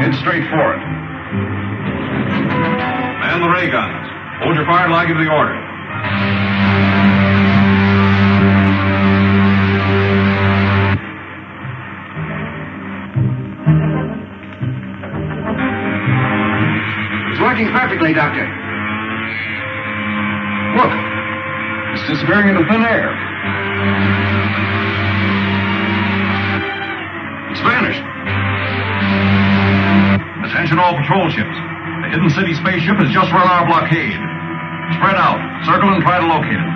Speaker 12: Head straight for it. Man the ray guns. Hold your fire till I give the order.
Speaker 8: It's working perfectly, Doctor.
Speaker 12: Look. It's disappearing into thin air. It's vanished. Attention all patrol ships. The hidden city spaceship has just run our blockade. Spread out. Circle and try to locate it.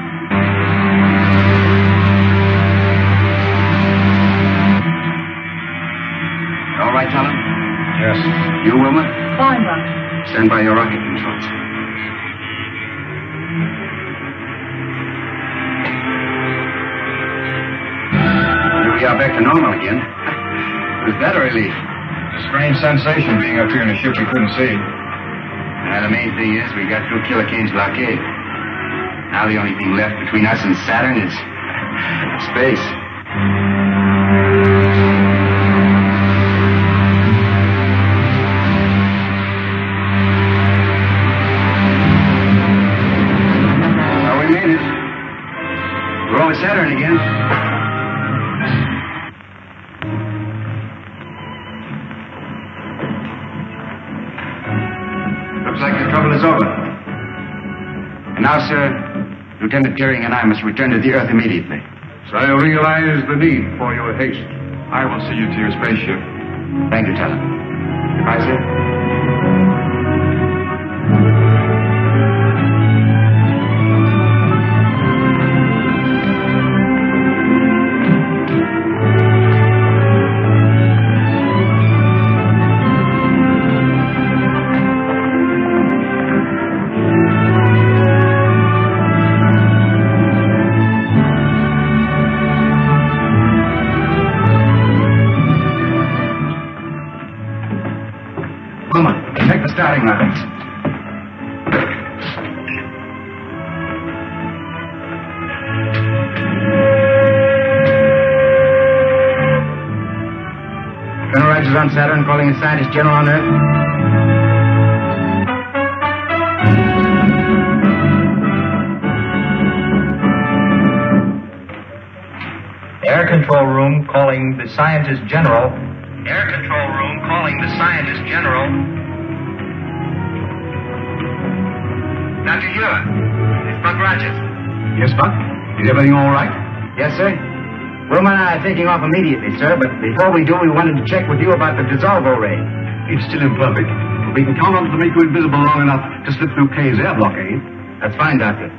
Speaker 8: All right, Helen?
Speaker 12: Yes.
Speaker 8: You, Wilma?
Speaker 2: Fine, Buck.
Speaker 8: Stand by your rocket controls. Here we are back to normal again. Was that a relief?
Speaker 12: A strange sensation being up here in a ship we couldn't see.
Speaker 8: The main thing is we got through Killer Kane's blockade. Now the only thing left between us and Saturn is space. Well, we made it. We're over Saturn again. Looks like the trouble is over. And now, sir, Lieutenant Deering and I must return to the Earth immediately.
Speaker 9: So I realize the need for your haste.
Speaker 12: I will see you to your spaceship.
Speaker 8: Thank you, Talon. Goodbye, sir. Check the starting lines. Colonel Rogers on Saturn, calling the scientist general on Earth.
Speaker 3: Air control room calling the scientist general. Air control room calling the scientist general.
Speaker 8: Dr. Ure, it's Buck Rogers.
Speaker 10: Yes, Buck? Is everything all right?
Speaker 8: Yes, sir. Wilma and I are taking off immediately, sir, but before we do, we wanted to check with you about the dissolvo ray.
Speaker 10: It's still imperfect. We can count on it to make you invisible long enough to slip through K's air blockade.
Speaker 8: That's fine, Doctor.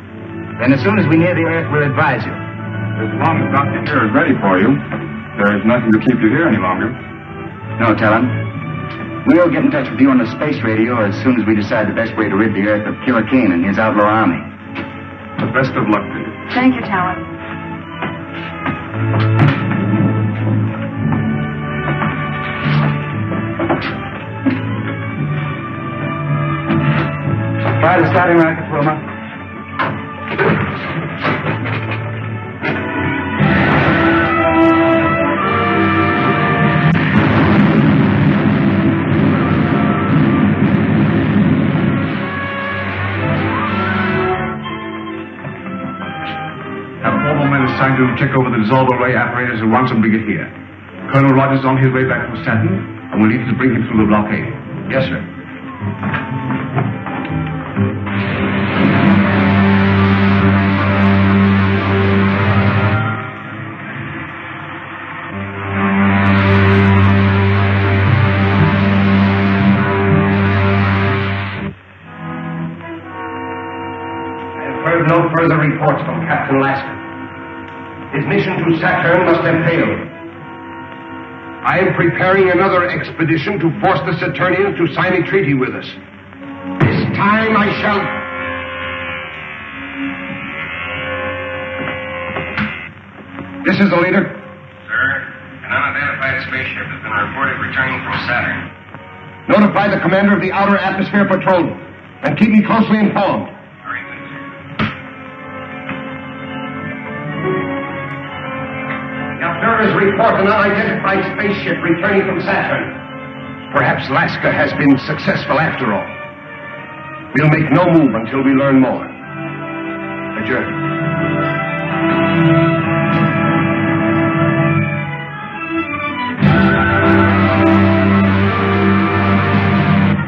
Speaker 8: Then as soon as we near the Earth, we'll advise you.
Speaker 12: As long as Dr. Here is ready for you, there is nothing to keep you here any longer.
Speaker 8: No, Talon. We'll get in touch with you on the space radio as soon as we decide the best way to rid the Earth of Killer Kane and his outlaw army.
Speaker 12: The best of luck to you.
Speaker 2: Thank you, Talon.
Speaker 8: Fire the starting rockets, Wilma.
Speaker 10: Time to check over the dissolver ray apparatus at once and bring it here. Colonel Rogers is on his way back from Stanton, and we'll need to bring him through the blockade. Yes, sir.
Speaker 6: I have heard no further reports from Captain Alaska. His mission to Saturn must have failed. I am preparing another expedition to force the Saturnians to sign a treaty with us. This time I shall... This is the leader?
Speaker 4: Sir, an unidentified spaceship has been reported returning from Saturn.
Speaker 6: Notify the commander of the Outer Atmosphere Patrol and keep me closely informed.
Speaker 4: Very good, sir.
Speaker 6: The observers report an unidentified spaceship returning from Saturn. Perhaps Laska has been successful after all. We'll make no move until we learn more. Adjourn.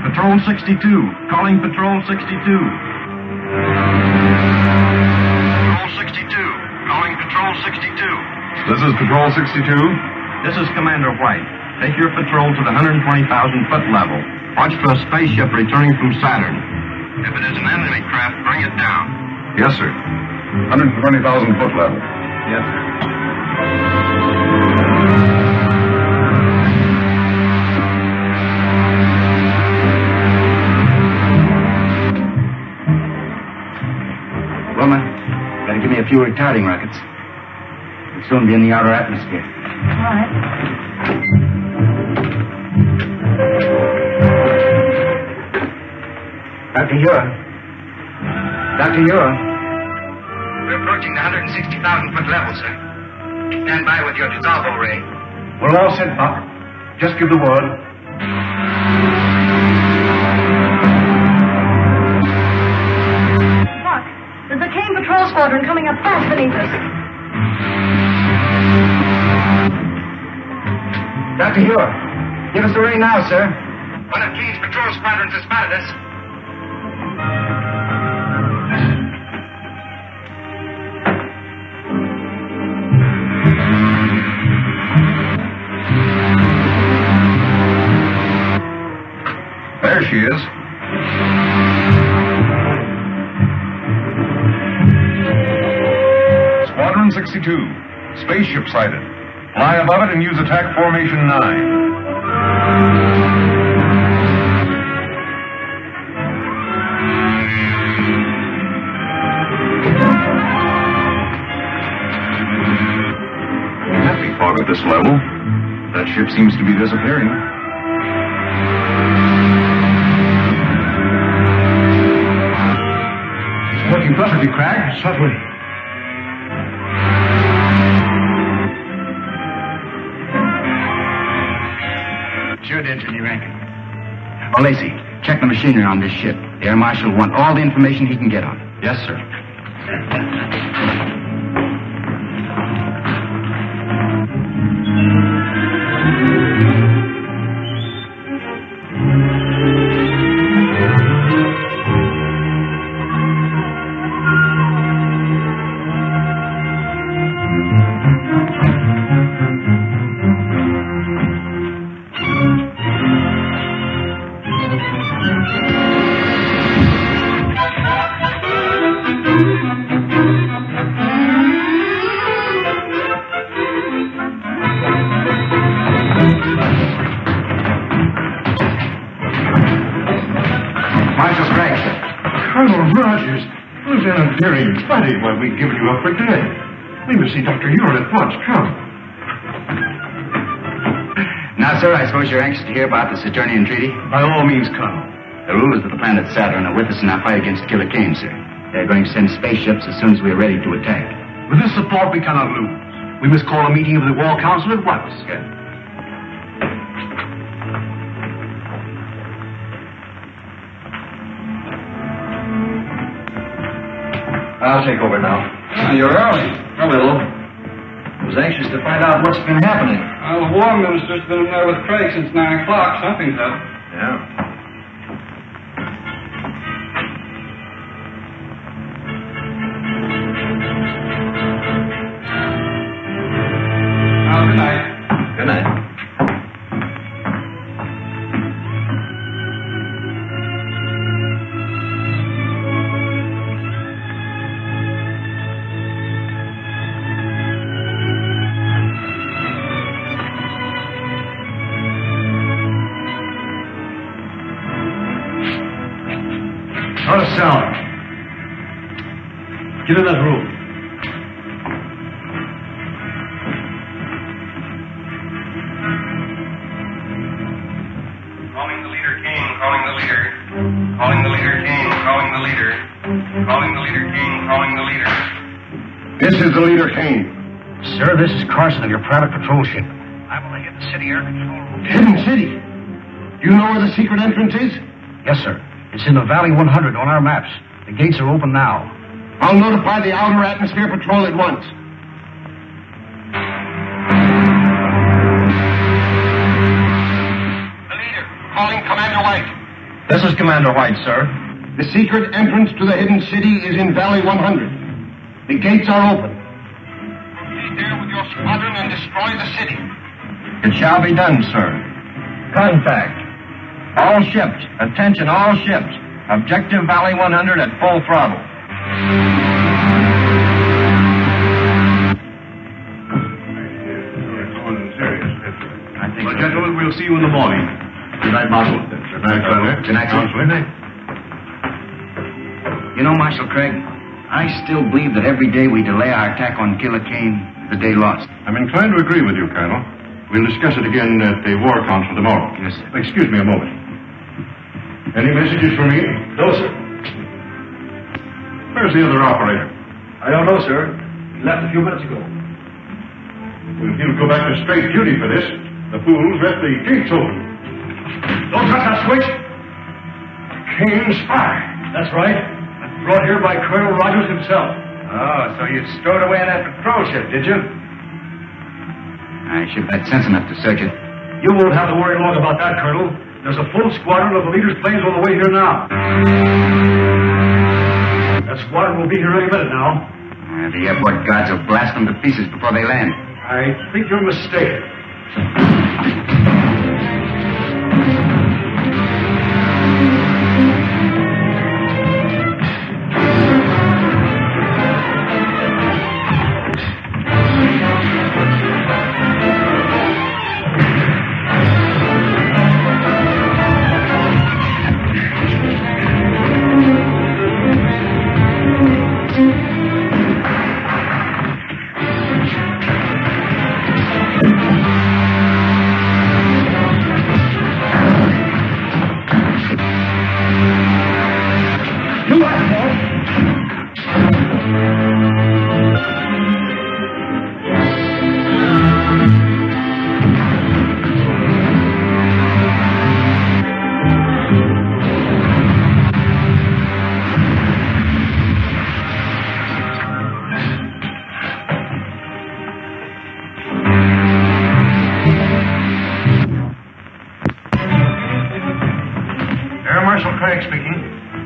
Speaker 12: Patrol 62. Calling Patrol 62. Patrol 62. Calling Patrol 62. This is Patrol 62.
Speaker 3: This is Commander White. Take your patrol to the 120,000-foot level. Watch for a spaceship returning from Saturn.
Speaker 4: If it is an enemy craft, bring it down.
Speaker 12: Yes, sir. 120,000 foot level.
Speaker 3: Yes, sir.
Speaker 8: Wilma, better give me a few retarding rockets. We'll soon be in the outer atmosphere.
Speaker 2: All right.
Speaker 8: Dr. Ura. Dr. Ura.
Speaker 4: We're approaching the 160,000-foot level, sir. Stand by with your dissolvo ray.
Speaker 6: We're all set, Buck. Just give the word.
Speaker 2: Buck, there's a Kane patrol squadron coming up fast beneath us.
Speaker 8: Dr. Ura, give us the ray now, sir.
Speaker 4: One of Kane's patrol squadrons has spotted us.
Speaker 12: There she is. Squadron 62. Spaceship sighted. Fly above it and use attack formation 9. Heavy fog at this level. That ship seems to be disappearing.
Speaker 6: Working perfectly, Crag. Certainly.
Speaker 8: Sure did, Junior Rankin. Oh, Lacey, check the machinery on this ship. The Air Marshal will want all the information he can get on it.
Speaker 3: Yes, sir.
Speaker 6: Colonel Rogers, Lieutenant Deering, plenty why we've given you up for dead. We must see Dr. Ure at once. Come.
Speaker 8: Now, sir, I suppose you're anxious to hear about the Saturnian Treaty?
Speaker 6: By all means, Colonel.
Speaker 8: The rulers of the planet Saturn are with us in our fight against Killer Kane, sir. They're going to send spaceships as soon as we're ready to attack.
Speaker 6: With this support, we cannot lose. We must call a meeting of the War Council at once.
Speaker 8: Good.
Speaker 3: I'll take over now.
Speaker 5: Oh, you're early.
Speaker 3: A little. I was anxious to find out what's been happening.
Speaker 5: Well, the War Minister's been in there with Craig since 9 o'clock. Something's up.
Speaker 3: Yeah.
Speaker 5: Oh, good night.
Speaker 3: Good night.
Speaker 6: Not a sound. Get in that room.
Speaker 4: the leader, Kane. Calling the leader.
Speaker 6: This is the leader, Kane.
Speaker 13: Sir, this is Carson of your private patrol ship. I'm on the Hidden City Air Control.
Speaker 6: Hidden City? Do you know where the secret entrance is?
Speaker 13: Yes, sir. It's in the Valley 100 on our maps. The gates are open now.
Speaker 6: I'll notify the Outer Atmosphere Patrol at once.
Speaker 11: The leader, calling Commander White.
Speaker 6: This is Commander White, sir. The secret entrance to the Hidden City is in Valley 100. The gates are open.
Speaker 11: Be there with your squadron and destroy the city.
Speaker 3: It shall be done, sir. Contact. All ships. Attention, all ships. Objective Valley 100 at full throttle.
Speaker 10: Well, gentlemen, we'll see you in the morning. Good night, Marshal. Good night, Colonel.
Speaker 8: Good night,
Speaker 10: Counselor.
Speaker 8: You know, Marshal Craig, I still believe that every day we delay our attack on Killer Kane is a day lost.
Speaker 10: I'm inclined to agree with you, Colonel. We'll discuss it again at the War Council tomorrow.
Speaker 8: Yes, sir.
Speaker 10: Excuse me a moment. Any messages for me?
Speaker 13: No, sir.
Speaker 10: Where's the other operator?
Speaker 13: I don't know, sir. He left a few minutes ago.
Speaker 10: Well, he'll go back to straight duty for this. The fools left the gates open.
Speaker 13: Don't touch that switch.
Speaker 10: Kane's spy.
Speaker 13: That's right. And brought here by Colonel Rogers himself.
Speaker 3: Oh, so you stowed away in that patrol ship, did you?
Speaker 8: I should have had sense enough to search it.
Speaker 13: You won't have to worry long about that, Colonel. There's a full squadron of the leader's planes on the way here now. That squadron will be here any minute now.
Speaker 8: The airport guards will blast them to pieces before they land.
Speaker 13: I think you're mistaken.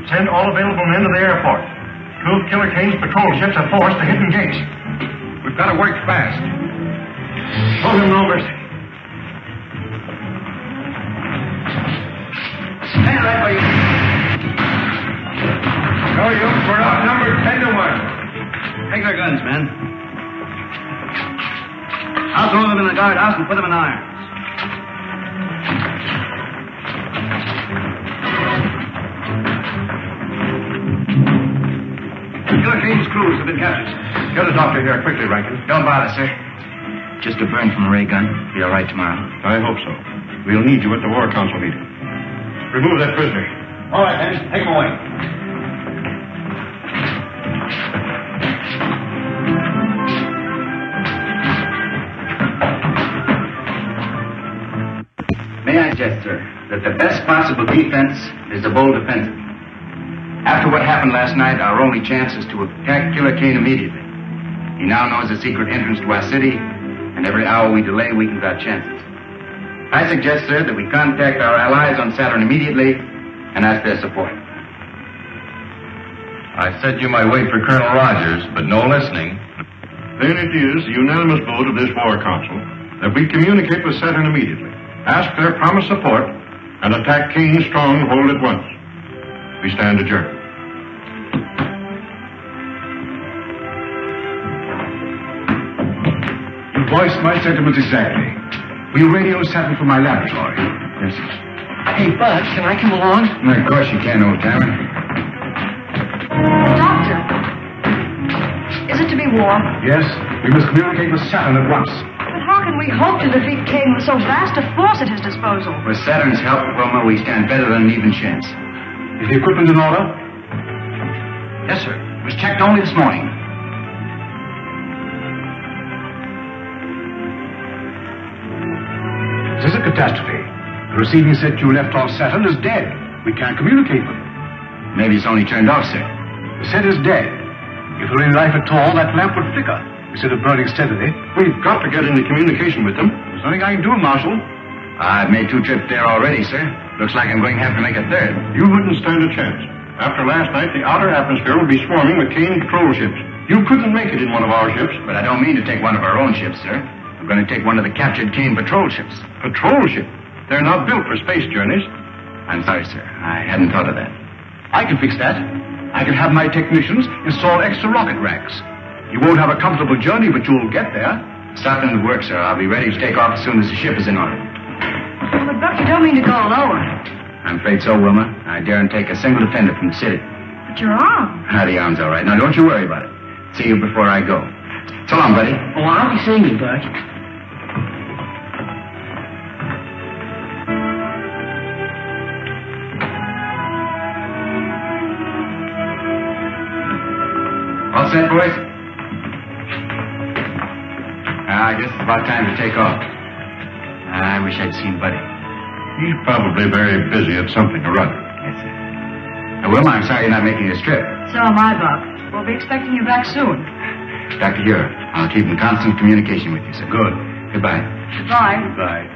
Speaker 10: Send all available men to the airport. Two of Killer Kane's patrol ships have forced the hidden gates. We've got to work fast. Show him no mercy.
Speaker 3: Stand right where you are. Show you, we're outnumbered 10 to 1. Take their guns, men. I'll throw them in the guardhouse and put them in irons. Killer Kane's crews have been captured.
Speaker 10: Get a doctor here quickly, Rankin.
Speaker 8: Don't bother, sir. Just a burn from a ray gun. Be all right tomorrow.
Speaker 10: I hope so. We'll need you at the War Council meeting. Remove that prisoner.
Speaker 13: All right, Henry. Take him away.
Speaker 8: May I suggest, sir, that the best possible defense is a bold offensive. After what happened last night, our only chance is to attack Killer Kane immediately. He now knows the secret entrance to our city, and every hour we delay weakens our chances. I suggest, sir, that we contact our allies on Saturn immediately and ask their support.
Speaker 12: I said you might wait for Colonel Rogers, but no listening.
Speaker 10: Then it is the unanimous vote of this War Council that we communicate with Saturn immediately, ask their promised support, and attack Kane's stronghold at once. We stand adjourned.
Speaker 7: You voiced my sentiments exactly. Will you radio Saturn from my laboratory? Yes, sir.
Speaker 5: Hey, Bud, can I come along?
Speaker 8: Of course you can, old timer.
Speaker 2: Doctor, is it to be war?
Speaker 7: Yes, we must communicate with Saturn at once.
Speaker 2: But how can we hope to defeat Kane with so vast a force at his disposal?
Speaker 8: With Saturn's help, Wilma, we stand better than an even chance.
Speaker 7: Is the equipment in order?
Speaker 3: Yes, sir.
Speaker 7: It was checked only this morning. This is a catastrophe. The receiving set you left off Saturn is dead. We can't communicate with it.
Speaker 8: Maybe it's only turned off, sir.
Speaker 7: The set is dead. If there were any life at all, that lamp would flicker instead of burning steadily.
Speaker 10: We've got to get into communication with them.
Speaker 7: There's nothing I can do, Marshal.
Speaker 8: I've made 2 trips there already, sir. Looks like I'm going to have to make a third.
Speaker 10: You wouldn't stand a chance. After last night, the outer atmosphere will be swarming with Kane patrol ships. You couldn't make it in one of our ships.
Speaker 8: But I don't mean to take one of our own ships, sir. I'm going to take one of the captured Kane patrol ships.
Speaker 10: Patrol ship? They're not built for space journeys.
Speaker 8: I'm sorry, sir. I hadn't thought of that.
Speaker 7: I can fix that. I can have my technicians install extra rocket racks. You won't have a comfortable journey, but you'll get there.
Speaker 8: Start them to work, sir. I'll be ready to take off as soon as the ship is in orbit.
Speaker 2: Oh, but Buck, you don't mean to go alone.
Speaker 8: I'm afraid so, Wilma. I daren't take a single defender from the city.
Speaker 2: But your arm.
Speaker 8: The arm's all right. Now, don't you worry about it. See you before I go. So long, buddy.
Speaker 5: Oh, I'll be seeing you, Buck.
Speaker 8: All set, boys? I guess it's about time to take off. I wish I'd seen Buddy.
Speaker 10: He's probably very busy at something or other.
Speaker 8: That's it. Wilma, I'm sorry you're not making this trip.
Speaker 2: So am I, Buck. We'll be expecting you back soon.
Speaker 8: Dr. Huer, I'll keep in constant communication with you, sir.
Speaker 10: Good.
Speaker 8: Goodbye.
Speaker 2: Goodbye.
Speaker 10: Goodbye.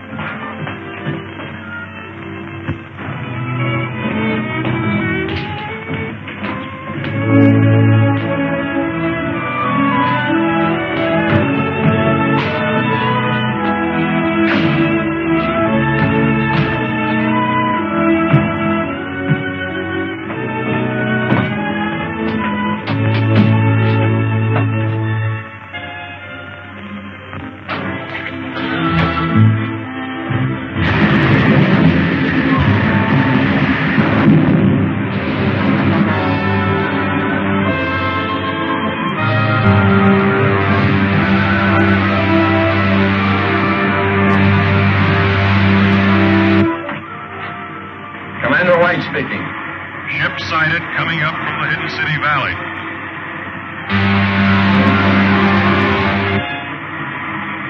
Speaker 4: Speaking.
Speaker 11: Ship sighted coming up from the Hidden City Valley.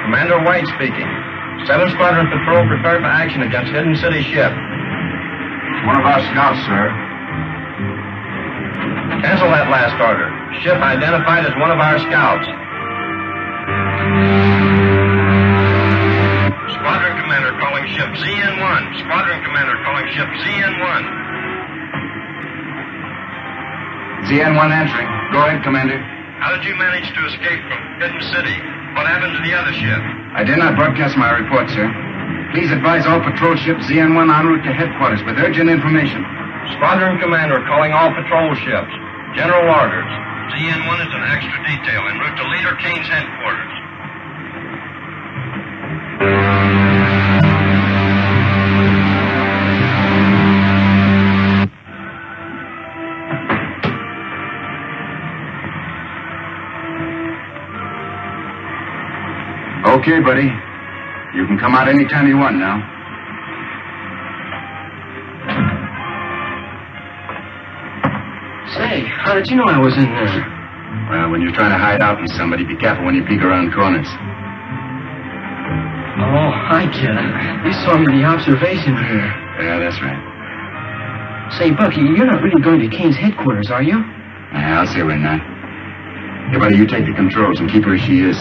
Speaker 4: Commander White speaking. 7 Squadron Patrol prepared for action against Hidden City ship.
Speaker 12: One of our scouts, sir.
Speaker 4: Cancel that last order. Ship identified as one of our scouts. Squadron Commander calling ship ZN-1. Squadron Commander calling ship ZN-1.
Speaker 8: ZN-1 answering. Go ahead, Commander.
Speaker 4: How did you manage to escape from Hidden City? What happened to the other ship?
Speaker 8: I did not broadcast my report, sir. Please advise all patrol ships ZN-1 en route to headquarters with urgent information.
Speaker 4: Squadron Commander calling all patrol ships. General orders. ZN-1 is an extra detail en route to Leader Kane's headquarters.
Speaker 8: Okay, buddy. You can come out any time you want now.
Speaker 5: Say, how did you know I was in there?
Speaker 8: Well, when you're trying to hide out from somebody, be careful when you peek around corners.
Speaker 5: Oh, I get it. You saw me in the observation here.
Speaker 8: Yeah, that's right.
Speaker 5: Say, Bucky, you're not really going to Kane's headquarters, are you?
Speaker 8: Yeah, I'll say we're not. Hey, buddy, you take the controls and keep her as she is.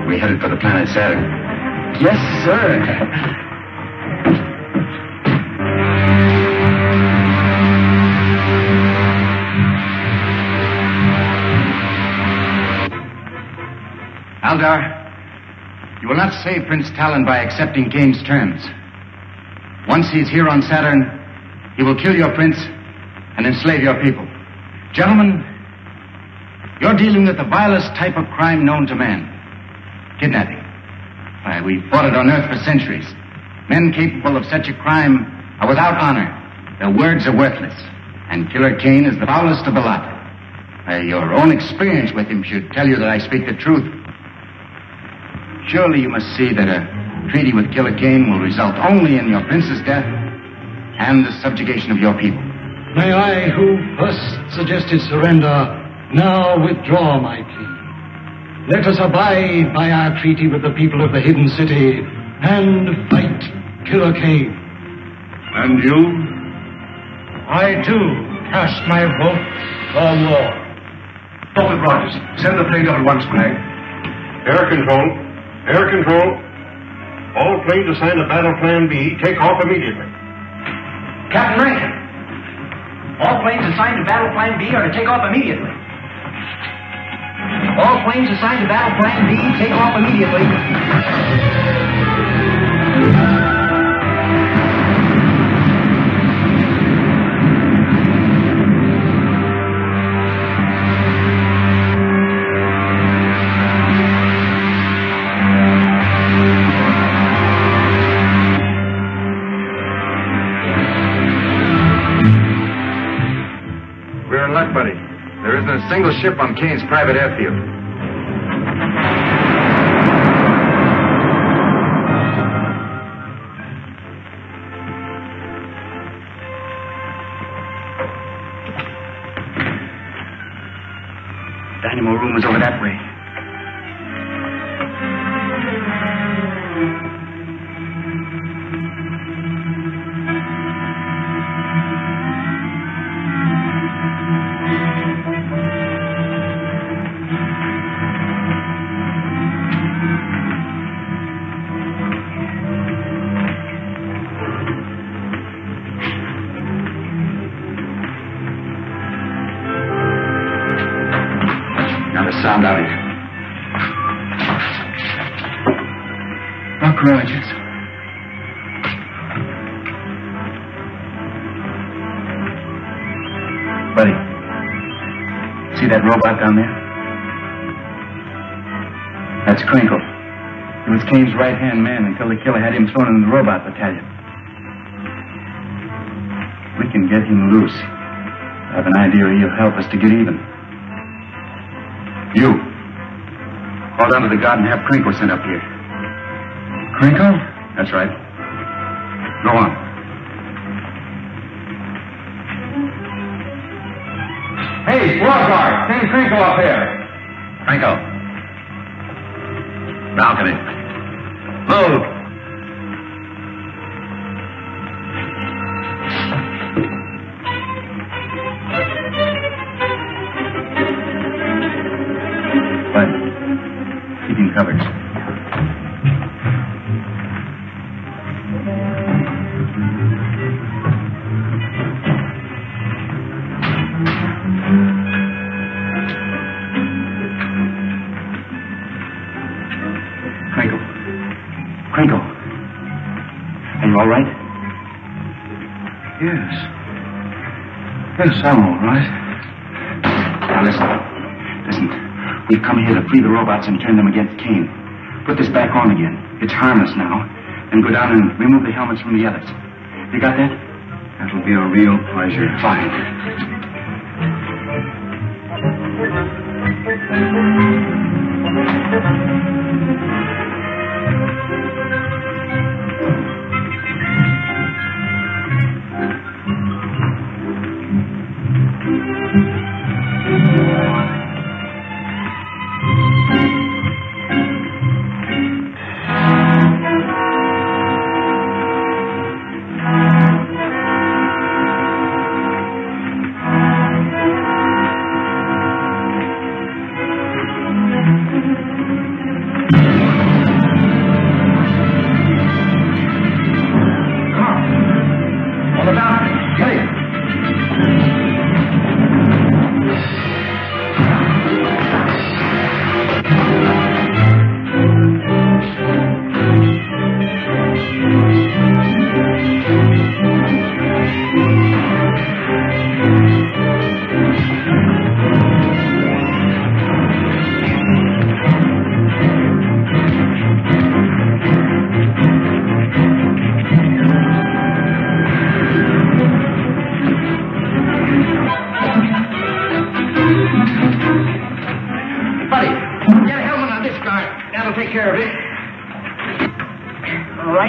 Speaker 8: We headed for the planet Saturn.
Speaker 5: Yes, sir.
Speaker 8: Aldar, you will not save Prince Talon by accepting Kane's terms. Once he's here on Saturn, he will kill your prince and enslave your people. Gentlemen, you're dealing with the vilest type of crime known to man. Kidnapping. Why, we've fought it on Earth for centuries. Men capable of such a crime are without honor. Their words are worthless. And Killer Kane is the foulest of the lot. Your own experience with him should tell you that I speak the truth. Surely you must see that a treaty with Killer Kane will result only in your prince's death and the subjugation of your people.
Speaker 13: May I, who first suggested surrender, Now withdraw my plea. Let us abide by our treaty with the people of the Hidden City and fight Killer Kane.
Speaker 9: And you?
Speaker 1: I, too, cast my vote for war.
Speaker 10: Prophet Rogers, send the plane up at once, Flag. Air control. Air control. All planes assigned to Battle Plan B, take off immediately.
Speaker 3: Captain Rankin, all planes assigned to Battle Plan B are to take off immediately. All planes assigned to Battle Plan B, take off immediately.
Speaker 8: We're in luck, buddy. There isn't a single ship on Kane's private airfield.
Speaker 3: Dynamo room is over that way.
Speaker 8: Sound out here.
Speaker 3: ROGERS. Buddy, see that robot down there? That's Crinkle. He was Kane's right-hand man until the killer had him thrown in the robot battalion. We can get him loose. I have an idea he'll help us to get even.
Speaker 8: You. Hold on to the guard and have Crinkle sent up here.
Speaker 3: Crinkle?
Speaker 8: That's right. Go on.
Speaker 5: Hey, squad guard, send Crinkle up here.
Speaker 8: Crinkle. Balcony. Move.
Speaker 3: Keep him covered. Crinkle. Are you all right?
Speaker 13: Yes. Yes, I'm all right.
Speaker 3: Now listen. We've come here to free the robots and turn them against Kane. Put this back on again. It's harmless now. Then go down and remove the helmets from the others. You got that?
Speaker 13: That'll be a real pleasure.
Speaker 3: Fine.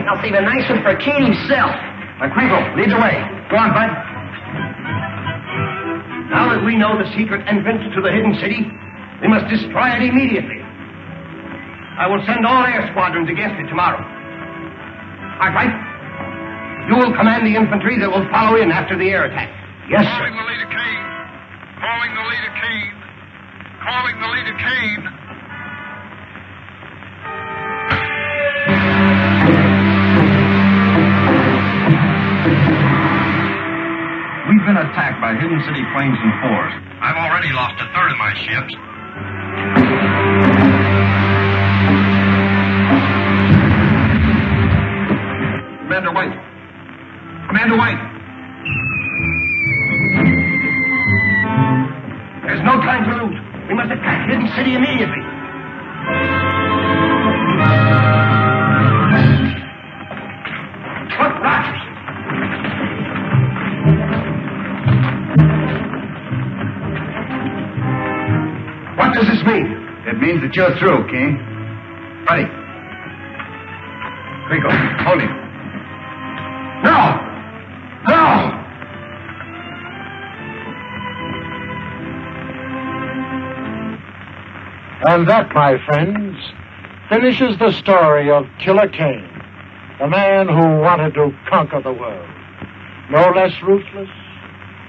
Speaker 3: I'll save a nice one for Kane himself.
Speaker 5: Crinkle, lead the way. Go on, bud.
Speaker 6: Now that we know the secret entrance to the hidden city, we must destroy it immediately. I will send all air squadrons against it tomorrow. Cartwright, you will command the infantry that will follow in after the air attack. Yes, sir.
Speaker 11: Calling the leader Kane. Calling the leader Kane. Calling the leader Kane.
Speaker 4: We've been attacked by hidden city planes and force.
Speaker 11: I've already lost a third of my ships.
Speaker 6: Commander White. Commander White. There's no time to lose. We must attack Hidden City immediately. Look, Rogers. What does this mean?
Speaker 8: It means that you're through, King. Ready. Rico, hold him.
Speaker 6: No! No!
Speaker 1: And that, my friends, finishes the story of Killer Kane, the man who wanted to conquer the world. No less ruthless,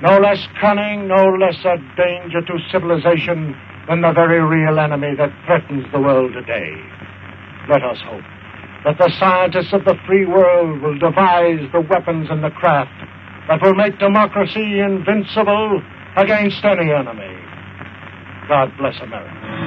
Speaker 1: no less cunning, no less a danger to civilization than the very real enemy that threatens the world today. Let us hope that the scientists of the free world will devise the weapons and the craft that will make democracy invincible against any enemy. God bless America.